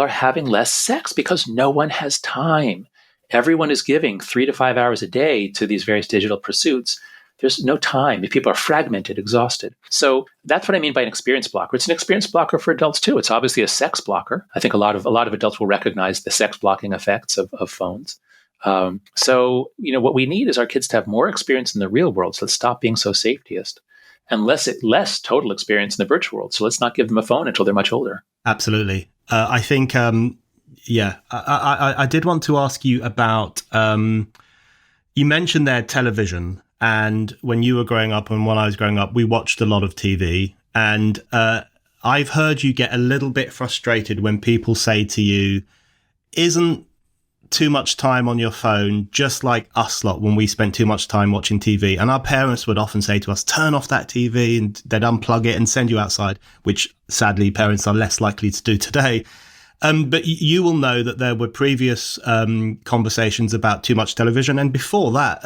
are having less sex because no one has time. Everyone is giving 3 to 5 hours a day to these various digital pursuits. There's no time. People are fragmented, exhausted. So that's what I mean by an experience blocker. It's an experience blocker for adults too. It's obviously a sex blocker. I think a lot of adults will recognize the sex blocking effects of phones. So what we need is our kids to have more experience in the real world. So let's stop being so safetyist. And less total experience in the virtual world. So let's not give them a phone until they're much older. Absolutely. I think, I did want to ask you about, you mentioned there television. And when you were growing up and when I was growing up, we watched a lot of TV. And I've heard you get a little bit frustrated when people say to you, isn't too much time on your phone, just like us lot when we spent too much time watching TV. And our parents would often say to us, turn off that TV, and they'd unplug it and send you outside, which sadly parents are less likely to do today. But you will know that there were previous conversations about too much television. And before that,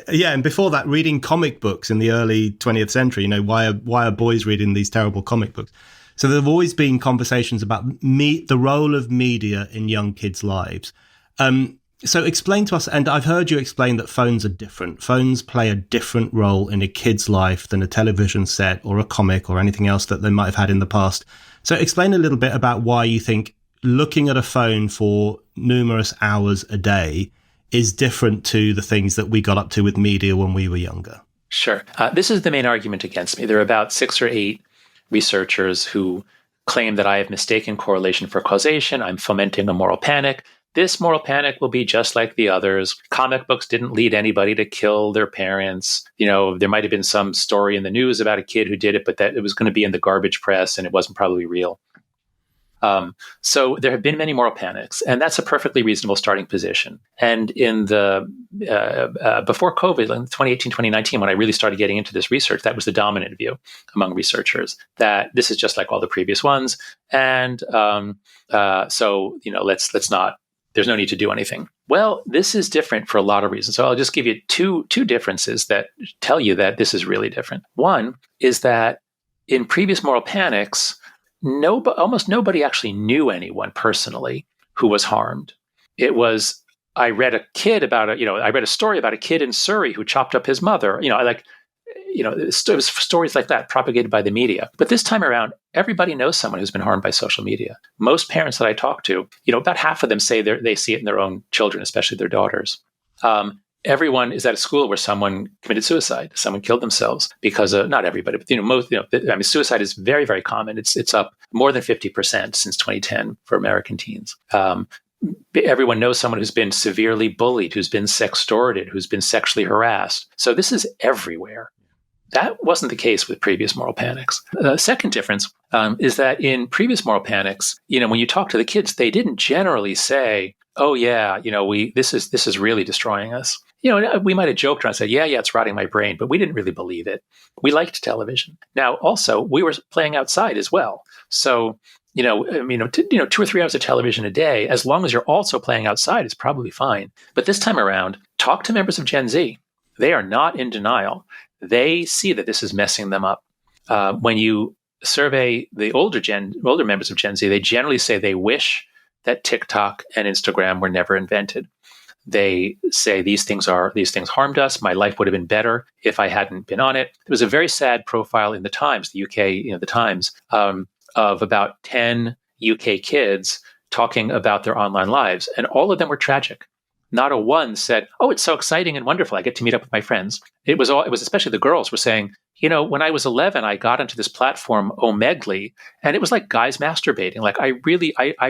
and before that, reading comic books in the early 20th century, why are boys reading these terrible comic books? So there have always been conversations about the role of media in young kids' lives. So explain to us, and I've heard you explain that phones are different. Phones play a different role in a kid's life than a television set or a comic or anything else that they might have had in the past. So explain a little bit about why you think looking at a phone for numerous hours a day is different to the things that we got up to with media when we were younger. Sure. This is the main argument against me. There are about 6 or 8 researchers who claim that I have mistaken correlation for causation. I'm fomenting a moral panic. This moral panic will be just like the others. Comic books didn't lead anybody to kill their parents. There might have been some story in the news about a kid who did it, but that it was going to be in the garbage press and it wasn't probably real. So there have been many moral panics, and that's a perfectly reasonable starting position. And in the before COVID, in 2018, 2019, when I really started getting into this research, that was the dominant view among researchers, that this is just like all the previous ones. And so let's not. There's no need to do anything. Well, this is different for a lot of reasons. So I'll just give you two differences that tell you that this is really different. One is that in previous moral panics, almost nobody actually knew anyone personally who was harmed. It was, I read a story about a kid in Surrey who chopped up his mother. It was stories like that propagated by the media. But this time around, everybody knows someone who's been harmed by social media. Most parents that I talk to, about half of them say they see it in their own children, especially their daughters. Everyone is at a school where someone committed suicide, someone killed themselves because of, not everybody, but most, suicide is very, very common. It's up more than 50% since 2010 for American teens. Everyone knows someone who's been severely bullied, who's been sextorted, who's been sexually harassed. So this is everywhere. That wasn't the case with previous moral panics. The second difference is that in previous moral panics, when you talk to the kids, they didn't generally say, "Oh yeah, this is really destroying us." We might have joked around and said, yeah, it's rotting my brain, but we didn't really believe it. We liked television. Now, also, we were playing outside as well. So, 2 or 3 hours of television a day, as long as you're also playing outside, is probably fine. But this time around, talk to members of Gen Z. They are not in denial. They see that this is messing them up. When you survey the older members of Gen Z, they generally say they wish that TikTok and Instagram were never invented. They say these things harmed us. My life would have been better if I hadn't been on it. There was a very sad profile in the Times, the UK, the Times, of about 10 UK kids talking about their online lives, and all of them were tragic. Not a one said, "Oh, it's so exciting and wonderful. I get to meet up with my friends." It was especially the girls were saying, when I was 11, I got onto this platform, Omegle, and it was like guys masturbating. Like, I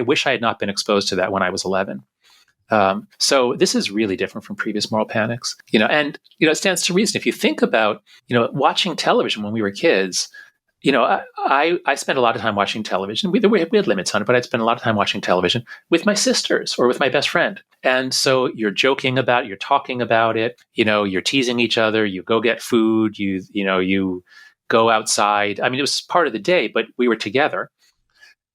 wish I had not been exposed to that when I was 11. So this is really different from previous moral panics, and it stands to reason. If you think about, watching television when we were kids, I spent a lot of time watching television. We had limits on it, but I'd spend a lot of time watching television with my sisters or with my best friend. And so you're joking about it, you're talking about it, you're teasing each other, you go get food, you go outside. I mean, it was part of the day, but we were together.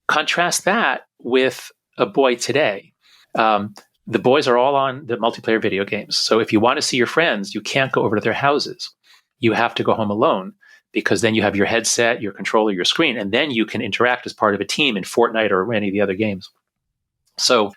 Contrast that with a boy today. The boys are all on the multiplayer video games. So if you want to see your friends, you can't go over to their houses. You have to go home alone, because then you have your headset, your controller, your screen, and then you can interact as part of a team in Fortnite or any of the other games. So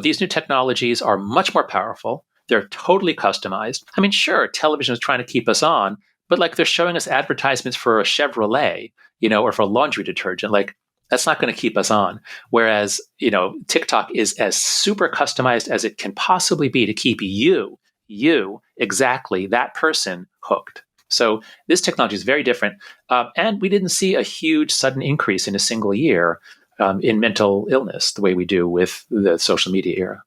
these new technologies are much more powerful. They're totally customized. I mean, sure, television is trying to keep us on, but like they're showing us advertisements for a Chevrolet, or for laundry detergent. Like, that's not going to keep us on. Whereas, TikTok is as super customized as it can possibly be to keep you, exactly that person, hooked. So this technology is very different. And we didn't see a huge sudden increase in a single year in mental illness the way we do with the social media era.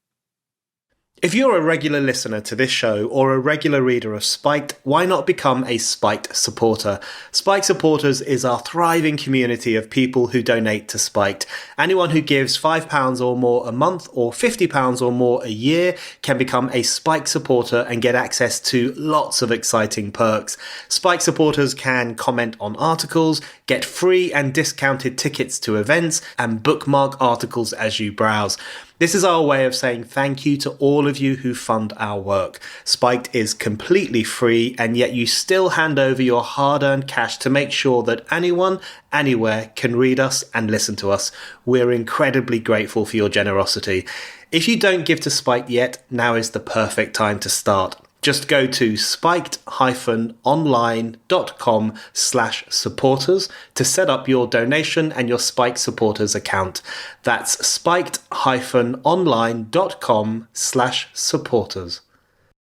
If you're a regular listener to this show or a regular reader of Spiked, why not become a Spiked supporter? Spiked Supporters is our thriving community of people who donate to Spiked. Anyone who gives £5 or more a month or £50 or more a year can become a Spiked supporter and get access to lots of exciting perks. Spiked supporters can comment on articles, get free and discounted tickets to events, and bookmark articles as you browse. This is our way of saying thank you to all of you who fund our work. Spiked is completely free, and yet you still hand over your hard-earned cash to make sure that anyone, anywhere can read us and listen to us. We're incredibly grateful for your generosity. If you don't give to Spiked yet, now is the perfect time to start. Just go to spiked-online.com/supporters to set up your donation and your Spiked supporters account. That's spiked-online.com/supporters.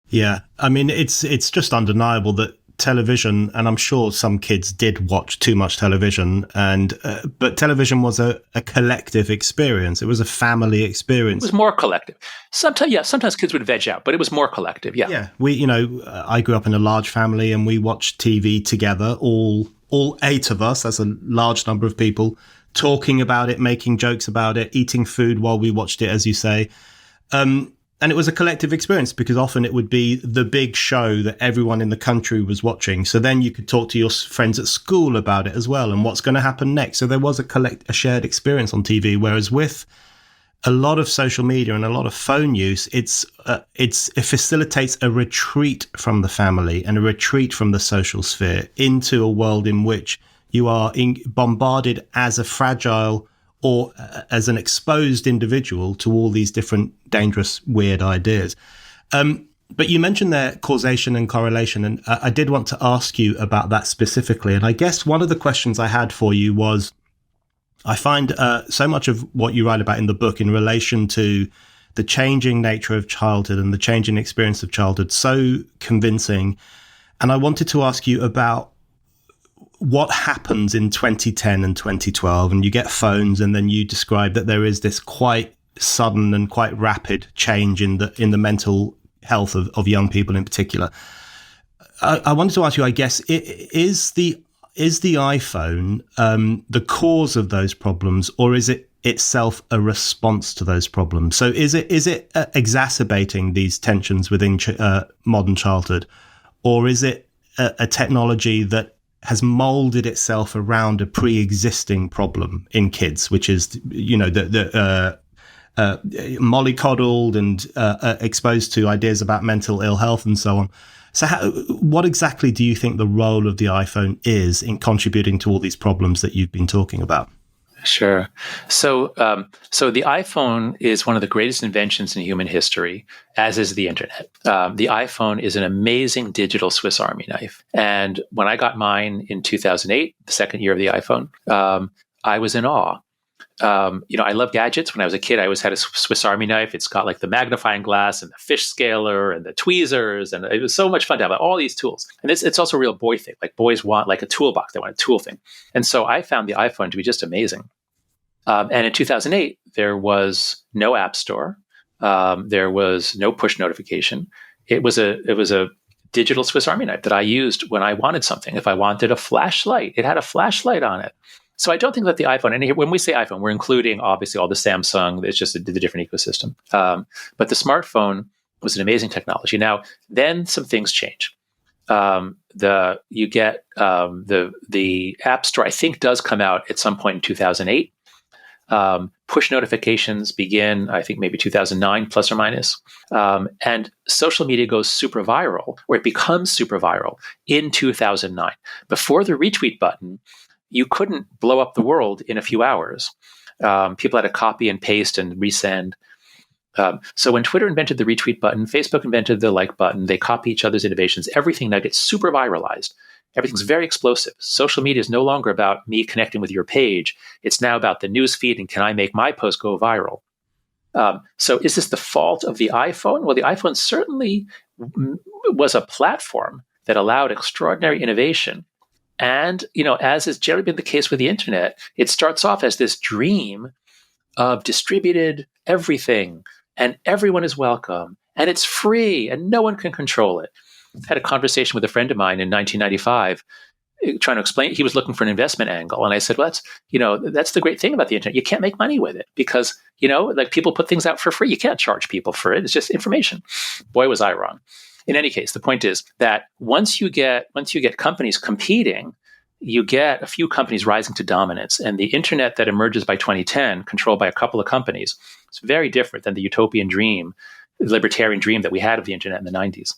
Yeah, I mean, it's just undeniable that television, and I'm sure some kids did watch too much television, but television was a collective experience. It was a family experience. It was more collective. Sometimes kids would veg out, but it was more collective. Yeah. Yeah. I grew up in a large family, and we watched TV together, all 8 of us. That's a large number of people talking about it, making jokes about it, eating food while we watched it, as you say. And it was a collective experience because often it would be the big show that everyone in the country was watching. So then you could talk to your friends at school about it as well and what's going to happen next. So there was a shared experience on TV. Whereas with a lot of social media and a lot of phone use, it facilitates a retreat from the family and a retreat from the social sphere into a world in which you are bombarded as a fragile or as an exposed individual to all these different dangerous, weird ideas. But you mentioned there causation and correlation, and I did want to ask you about that specifically. And I guess one of the questions I had for you was, I find so much of what you write about in the book in relation to the changing nature of childhood and the changing experience of childhood so convincing. And I wanted to ask you about what happens in 2010 and 2012, and you get phones, and then you describe that there is this quite sudden and quite rapid change in the mental health of young people in particular. I wanted to ask you, I guess, is the iPhone the cause of those problems, or is it itself a response to those problems? So is it exacerbating these tensions within modern childhood, or is it a technology that has molded itself around a pre-existing problem in kids, which is, mollycoddled and exposed to ideas about mental ill health and so on. So what exactly do you think the role of the iPhone is in contributing to all these problems that you've been talking about? Sure. So the iPhone is one of the greatest inventions in human history, as is the internet. The iPhone is an amazing digital Swiss Army knife. And when I got mine in 2008, the second year of the iPhone, I was in awe. I love gadgets. When I was a kid, I always had a Swiss Army knife. It's got like the magnifying glass and the fish scaler and the tweezers. And it was so much fun to have all these tools. And it's also a real boy thing. Like boys want like a toolbox. They want a tool thing. And so I found the iPhone to be just amazing. And in 2008, there was no app store. There was no push notification. It was a digital Swiss Army knife that I used when I wanted something. If I wanted a flashlight, it had a flashlight on it. So I don't think that the iPhone, and when we say iPhone, we're including obviously all the Samsung, it's just the different ecosystem. But the smartphone was an amazing technology. Now, then some things change. The App Store, I think, does come out at some point in 2008. Push notifications begin, I think, maybe 2009, plus or minus. And social media goes super viral, or it becomes super viral in 2009. Before the retweet button, you couldn't blow up the world in a few hours. People had to copy and paste and resend. So when Twitter invented the retweet button, Facebook invented the like button, they copy each other's innovations. Everything now gets super viralized. Everything's very explosive. Social media is no longer about me connecting with your page. It's now about the news feed and can I make my post go viral? So is this the fault of the iPhone? Well, the iPhone certainly was a platform that allowed extraordinary innovation. And, as has generally been the case with the internet, it starts off as this dream of distributed everything and everyone is welcome and it's free and no one can control it. I had a conversation with a friend of mine in 1995 trying to explain, he was looking for an investment angle. And I said, well, that's the great thing about the internet. You can't make money with it because, like people put things out for free. You can't charge people for it. It's just information. Boy, was I wrong. In any case, the point is that once you get companies competing, you get a few companies rising to dominance. And the internet that emerges by 2010, controlled by a couple of companies, is very different than the utopian dream, the libertarian dream that we had of the internet in the 90s.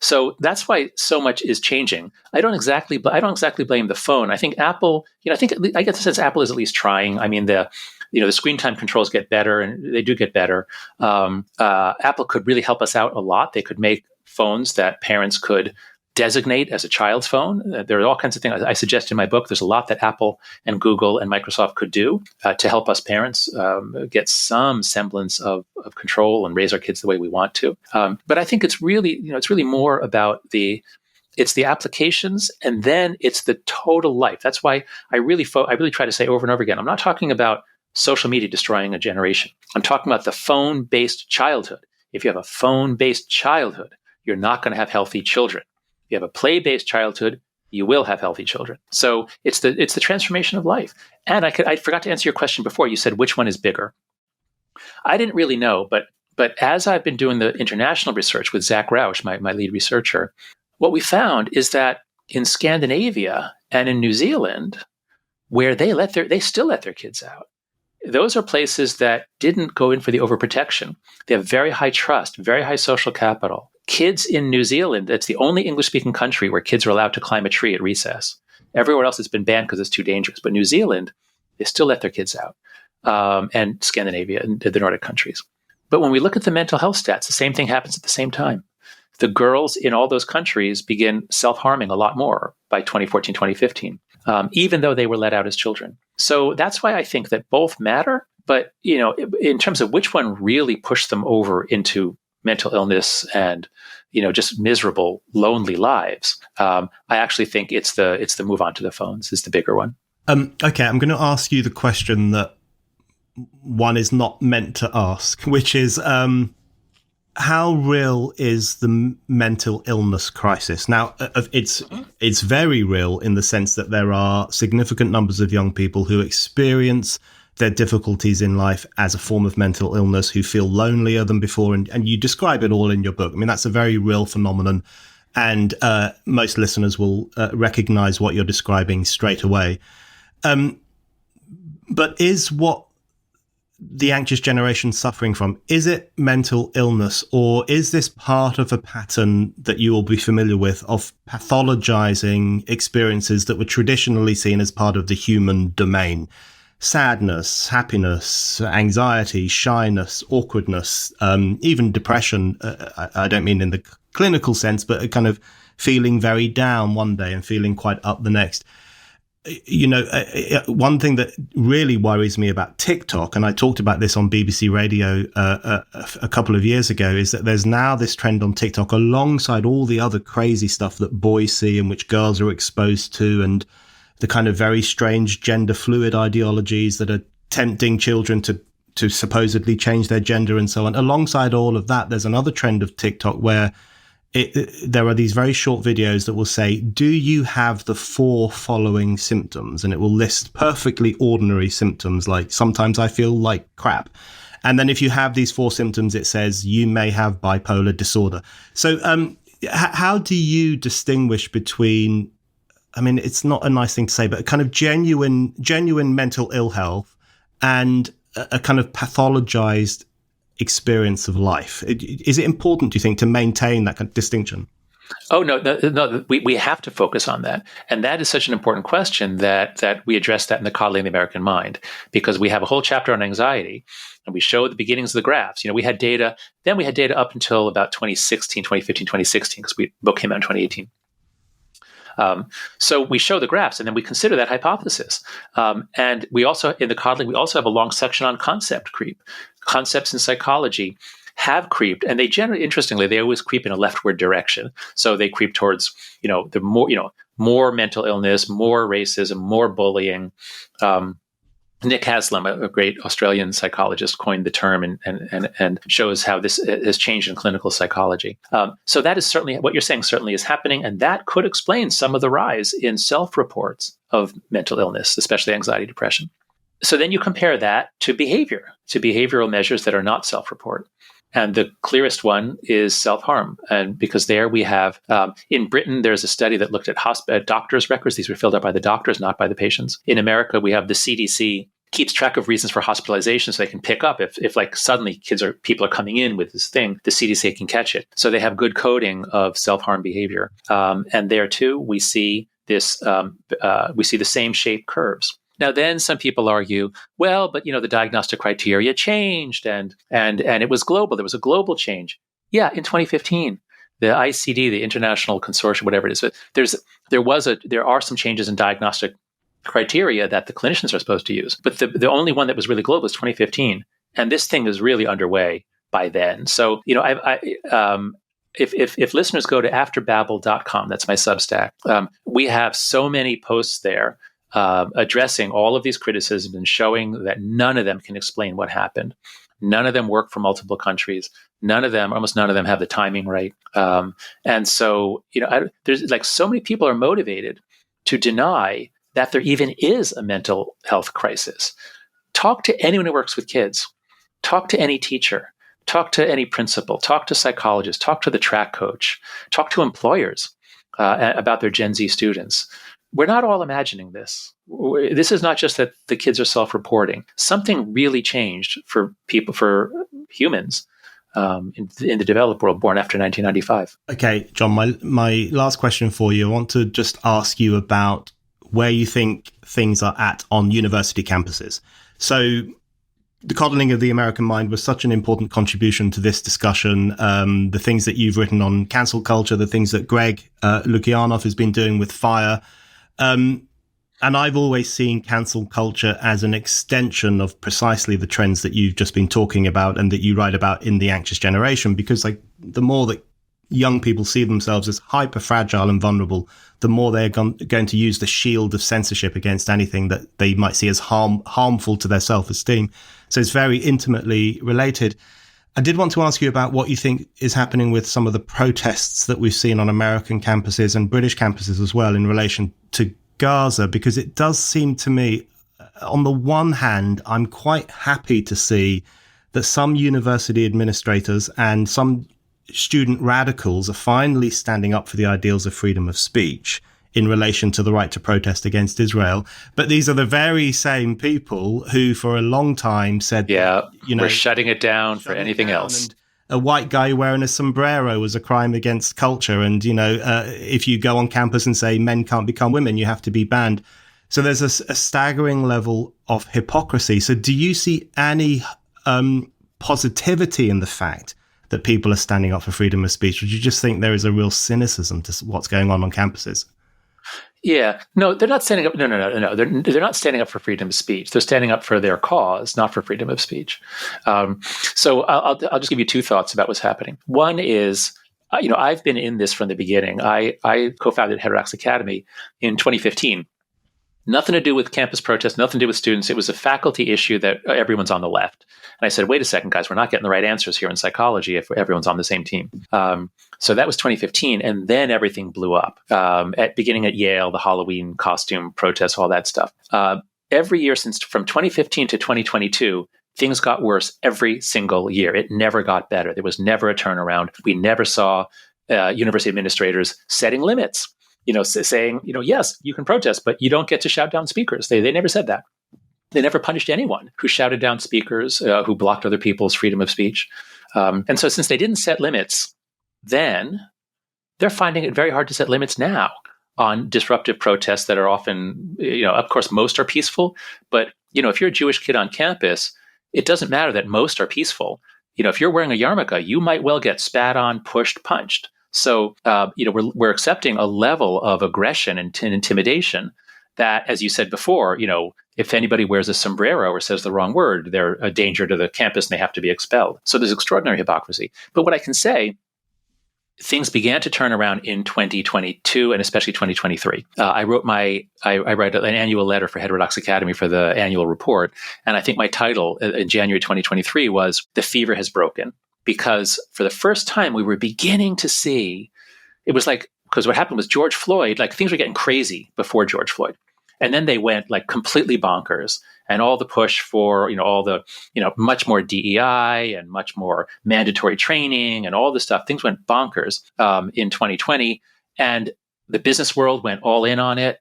So that's why so much is changing. I don't exactly blame the phone. I think Apple, I get the sense Apple is at least trying. I mean, the screen time controls get better, and they do get better. Apple could really help us out a lot. They could make phones that parents could designate as a child's phone. There are all kinds of things I suggest in my book. There's a lot that Apple and Google and Microsoft could do to help us parents get some semblance of control and raise our kids the way we want to. But I think it's really more about it's the applications, and then it's the total life. That's why I really try to say over and over again, I'm not talking about social media destroying a generation. I'm talking about the phone-based childhood. If you have a phone-based childhood, you're not going to have healthy children. If you have a play-based childhood, you will have healthy children. So it's the transformation of life. And I forgot to answer your question before. You said which one is bigger. I didn't really know, but as I've been doing the international research with Zach Rausch, my lead researcher, what we found is that in Scandinavia and in New Zealand, where they still let their kids out, those are places that didn't go in for the overprotection. They have very high trust, very high social capital. Kids in New Zealand, that's the only English-speaking country where kids are allowed to climb a tree at recess. Everywhere else it's been banned because it's too dangerous. But New Zealand, they still let their kids out. And Scandinavia and the Nordic countries. But when we look at the mental health stats, the same thing happens at the same time. The girls in all those countries begin self-harming a lot more by 2014, 2015, even though they were let out as children. So that's why I think that both matter. But, in terms of which one really pushed them over into mental illness and, just miserable, lonely lives, I actually think it's the move on to the phones is the bigger one. Okay, I'm going to ask you the question that one is not meant to ask, which is how real is the mental illness crisis? Now, it's very real in the sense that there are significant numbers of young people who experience their difficulties in life as a form of mental illness, who feel lonelier than before. And you describe it all in your book. I mean, that's a very real phenomenon. And most listeners will recognize what you're describing straight away. But is what the anxious generation suffering from, is it mental illness, or is this part of a pattern that you will be familiar with of pathologizing experiences that were traditionally seen as part of the human domain? Sadness, happiness, anxiety, shyness, awkwardness, even depression. I don't mean in the clinical sense, but a kind of feeling very down one day and feeling quite up the next. You know, one thing that really worries me about TikTok, and I talked about this on BBC Radio a couple of years ago, is that there's now this trend on TikTok alongside all the other crazy stuff that boys see and which girls are exposed to, and the kind of very strange gender fluid ideologies that are tempting children to supposedly change their gender and so on. Alongside all of that, there's another trend of TikTok where there are these very short videos that will say, do you have the 4 following symptoms? And it will list perfectly ordinary symptoms, like sometimes I feel like crap. And then if you have these 4 symptoms, it says you may have bipolar disorder. So how do you distinguish between, I mean, it's not a nice thing to say, but a kind of genuine mental ill health and a kind of pathologized experience of life? Is it important, do you think, to maintain that kind of distinction? Oh, no, we have to focus on that. And that is such an important question that we address that in the Coddling the American Mind, because we have a whole chapter on anxiety and we show the beginnings of the graphs. You know, we had data up until about 2015, 2016, because the book came out in 2018. So we show the graphs and then we consider that hypothesis. And we also, in the Coddling, we also have a long section on concept creep. Concepts in psychology have creeped, and they generally, interestingly, they always creep in a leftward direction. So they creep towards, more mental illness, more racism, more bullying. Nick Haslam, a great Australian psychologist, coined the term and shows how this has changed in clinical psychology. So that is certainly what you're saying, certainly is happening. And that could explain some of the rise in self-reports of mental illness, especially anxiety, depression. So then you compare that to behavioral measures that are not self-report. And the clearest one is self-harm. And because there we have, in Britain, there's a study that looked at doctors' records. These were filled out by the doctors, not by the patients. In America, we have the CDC keeps track of reasons for hospitalization so they can pick up if like suddenly people are coming in with this thing, the CDC can catch it. So they have good coding of self-harm behavior. And there too, we see this, we see the same shape curves. Now, then some people argue, well, but the diagnostic criteria changed and it was global. There was a global change. Yeah, in 2015, the ICD, the International Consortium, whatever it is, there are some changes in diagnostic criteria that the clinicians are supposed to use. But the only one that was really global was 2015, and this thing is really underway by then. So if listeners go to afterbabble.com, that's my Substack, we have so many posts there. Addressing all of these criticisms and showing that none of them can explain what happened. None of them work for multiple countries. Almost none of them have the timing right. And so, there's like so many people are motivated to deny that there even is a mental health crisis. Talk to anyone who works with kids. Talk to any teacher. Talk to any principal. Talk to psychologists. Talk to the track coach. Talk to employers about their Gen Z students. We're not all imagining this. This is not just that the kids are self-reporting. Something really changed for humans in the developed world born after 1995. Okay, John, my last question for you, I want to just ask you about where you think things are at on university campuses. So the Coddling of the American Mind was such an important contribution to this discussion. The things that you've written on cancel culture, the things that Greg Lukianoff has been doing with FIRE. And I've always seen cancel culture as an extension of precisely the trends that you've just been talking about and that you write about in The Anxious Generation, because like the more that young people see themselves as hyper fragile and vulnerable, the more they're going to use the shield of censorship against anything that they might see as harmful to their self-esteem. So it's very intimately related. I did want to ask you about what you think is happening with some of the protests that we've seen on American campuses and British campuses as well in relation to Gaza, because it does seem to me, on the one hand, I'm quite happy to see that some university administrators and some student radicals are finally standing up for the ideals of freedom of speech in relation to the right to protest against Israel. But these are the very same people who for a long time said, we're shutting it down for anything else. And a white guy wearing a sombrero was a crime against culture. And, if you go on campus and say men can't become women, you have to be banned. So there's a staggering level of hypocrisy. So do you see any positivity in the fact that people are standing up for freedom of speech? Or do you just think there is a real cynicism to what's going on campuses? Yeah, no, they're not standing up. No. They're not standing up for freedom of speech. They're standing up for their cause, not for freedom of speech. So I'll just give you two thoughts about what's happening. One is, I've been in this from the beginning. I co-founded Heretic Academy in 2015. Nothing to do with campus protests, nothing to do with students. It was a faculty issue that everyone's on the left. And I said, wait a second, guys, we're not getting the right answers here in psychology if everyone's on the same team. So that was 2015. And then everything blew up beginning at Yale, the Halloween costume protests, all that stuff. Every year from 2015 to 2022, things got worse every single year. It never got better. There was never a turnaround. We never saw university administrators setting limits. Saying, yes, you can protest, but you don't get to shout down speakers. They never said that. They never punished anyone who shouted down speakers, who blocked other people's freedom of speech. And so since they didn't set limits then, they're finding it very hard to set limits now on disruptive protests that are often, of course, most are peaceful. But, if you're a Jewish kid on campus, it doesn't matter that most are peaceful. If you're wearing a yarmulke, you might well get spat on, pushed, punched. So, we're accepting a level of aggression and intimidation that, as you said before, if anybody wears a sombrero or says the wrong word, they're a danger to the campus and they have to be expelled. So there's extraordinary hypocrisy. But what I can say, things began to turn around in 2022 and especially 2023. I wrote an annual letter for Heterodox Academy for the annual report. And I think my title in January 2023 was "The Fever Has Broken." Because for the first time, we were beginning to see, it was like, because what happened was George Floyd, things were getting crazy before George Floyd. And then they went completely bonkers. And all the push for, all the, much more DEI and much more mandatory training and all this stuff, things went bonkers in 2020. And the business world went all in on it.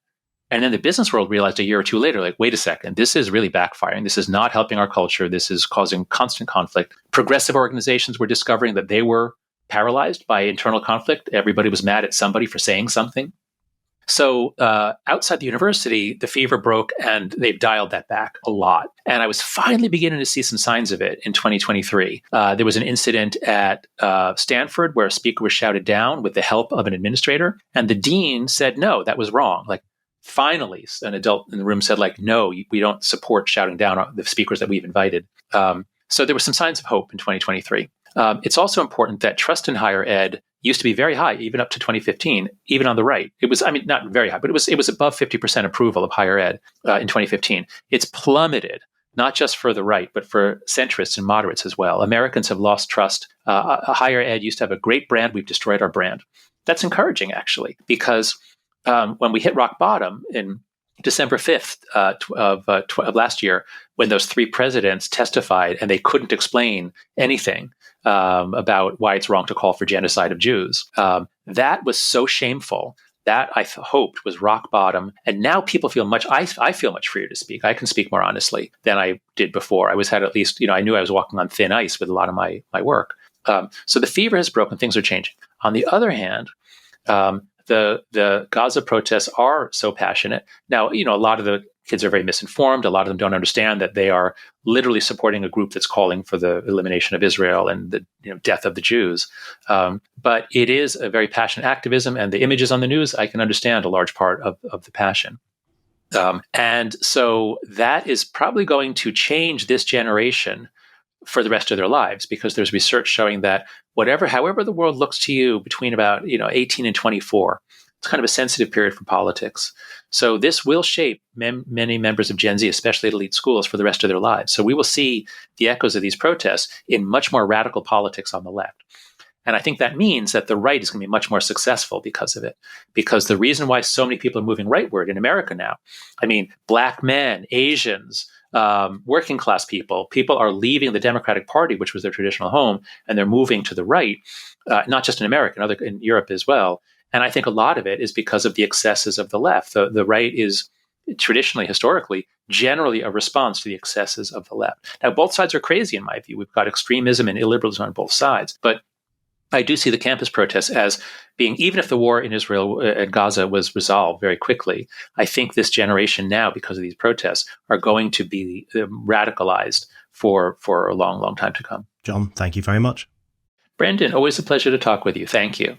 And then the business world realized a year or two later, wait a second, this is really backfiring. This is not helping our culture. This is causing constant conflict. Progressive organizations were discovering that they were paralyzed by internal conflict. Everybody was mad at somebody for saying something. So outside the university, the fever broke and they've dialed that back a lot. And I was finally beginning to see some signs of it in 2023. There was an incident at Stanford where a speaker was shouted down with the help of an administrator. And the dean said, no, that was wrong. Finally, an adult in the room said, no, we don't support shouting down the speakers that we've invited. So there were some signs of hope in 2023. It's also important that trust in higher ed used to be very high, even up to 2015, even on the right. It was, not very high, but it was above 50% approval of higher ed in 2015. It's plummeted, not just for the right, but for centrists and moderates as well. Americans have lost trust. Higher ed used to have a great brand. We've destroyed our brand. That's encouraging, actually, because when we hit rock bottom in December 5th of last year, when those three presidents testified and they couldn't explain anything about why it's wrong to call for genocide of Jews, that was so shameful. That I hoped was rock bottom. And now people feel I feel much freer to speak. I can speak more honestly than I did before. I had at least, I knew I was walking on thin ice with a lot of my work. So the fever has broken, things are changing. On the other hand, the Gaza protests are so passionate. Now, a lot of the kids are very misinformed. A lot of them don't understand that they are literally supporting a group that's calling for the elimination of Israel and the death of the Jews. But it is a very passionate activism, and the images on the news, I can understand a large part of the passion. And so that is probably going to change this generation for the rest of their lives, because there's research showing that however the world looks to you between about 18 and 24, it's kind of a sensitive period for politics. So this will shape many members of Gen Z, especially at elite schools, for the rest of their lives. So we will see the echoes of these protests in much more radical politics on the left. And I think that means that the right is going to be much more successful because of it. Because the reason why so many people are moving rightward in America now, I mean, Black men, Asians, working class people are leaving the Democratic Party, which was their traditional home, and they're moving to the right, not just in America, in Europe as well. And I think a lot of it is because of the excesses of the left. The right is traditionally, historically, generally a response to the excesses of the left. Now, both sides are crazy, in my view. We've got extremism and illiberalism on both sides. But I do see the campus protests as being, even if the war in Israel and Gaza was resolved very quickly, I think this generation now, because of these protests, are going to be radicalized for a long, long time to come. John, thank you very much. Brendan, always a pleasure to talk with you. Thank you.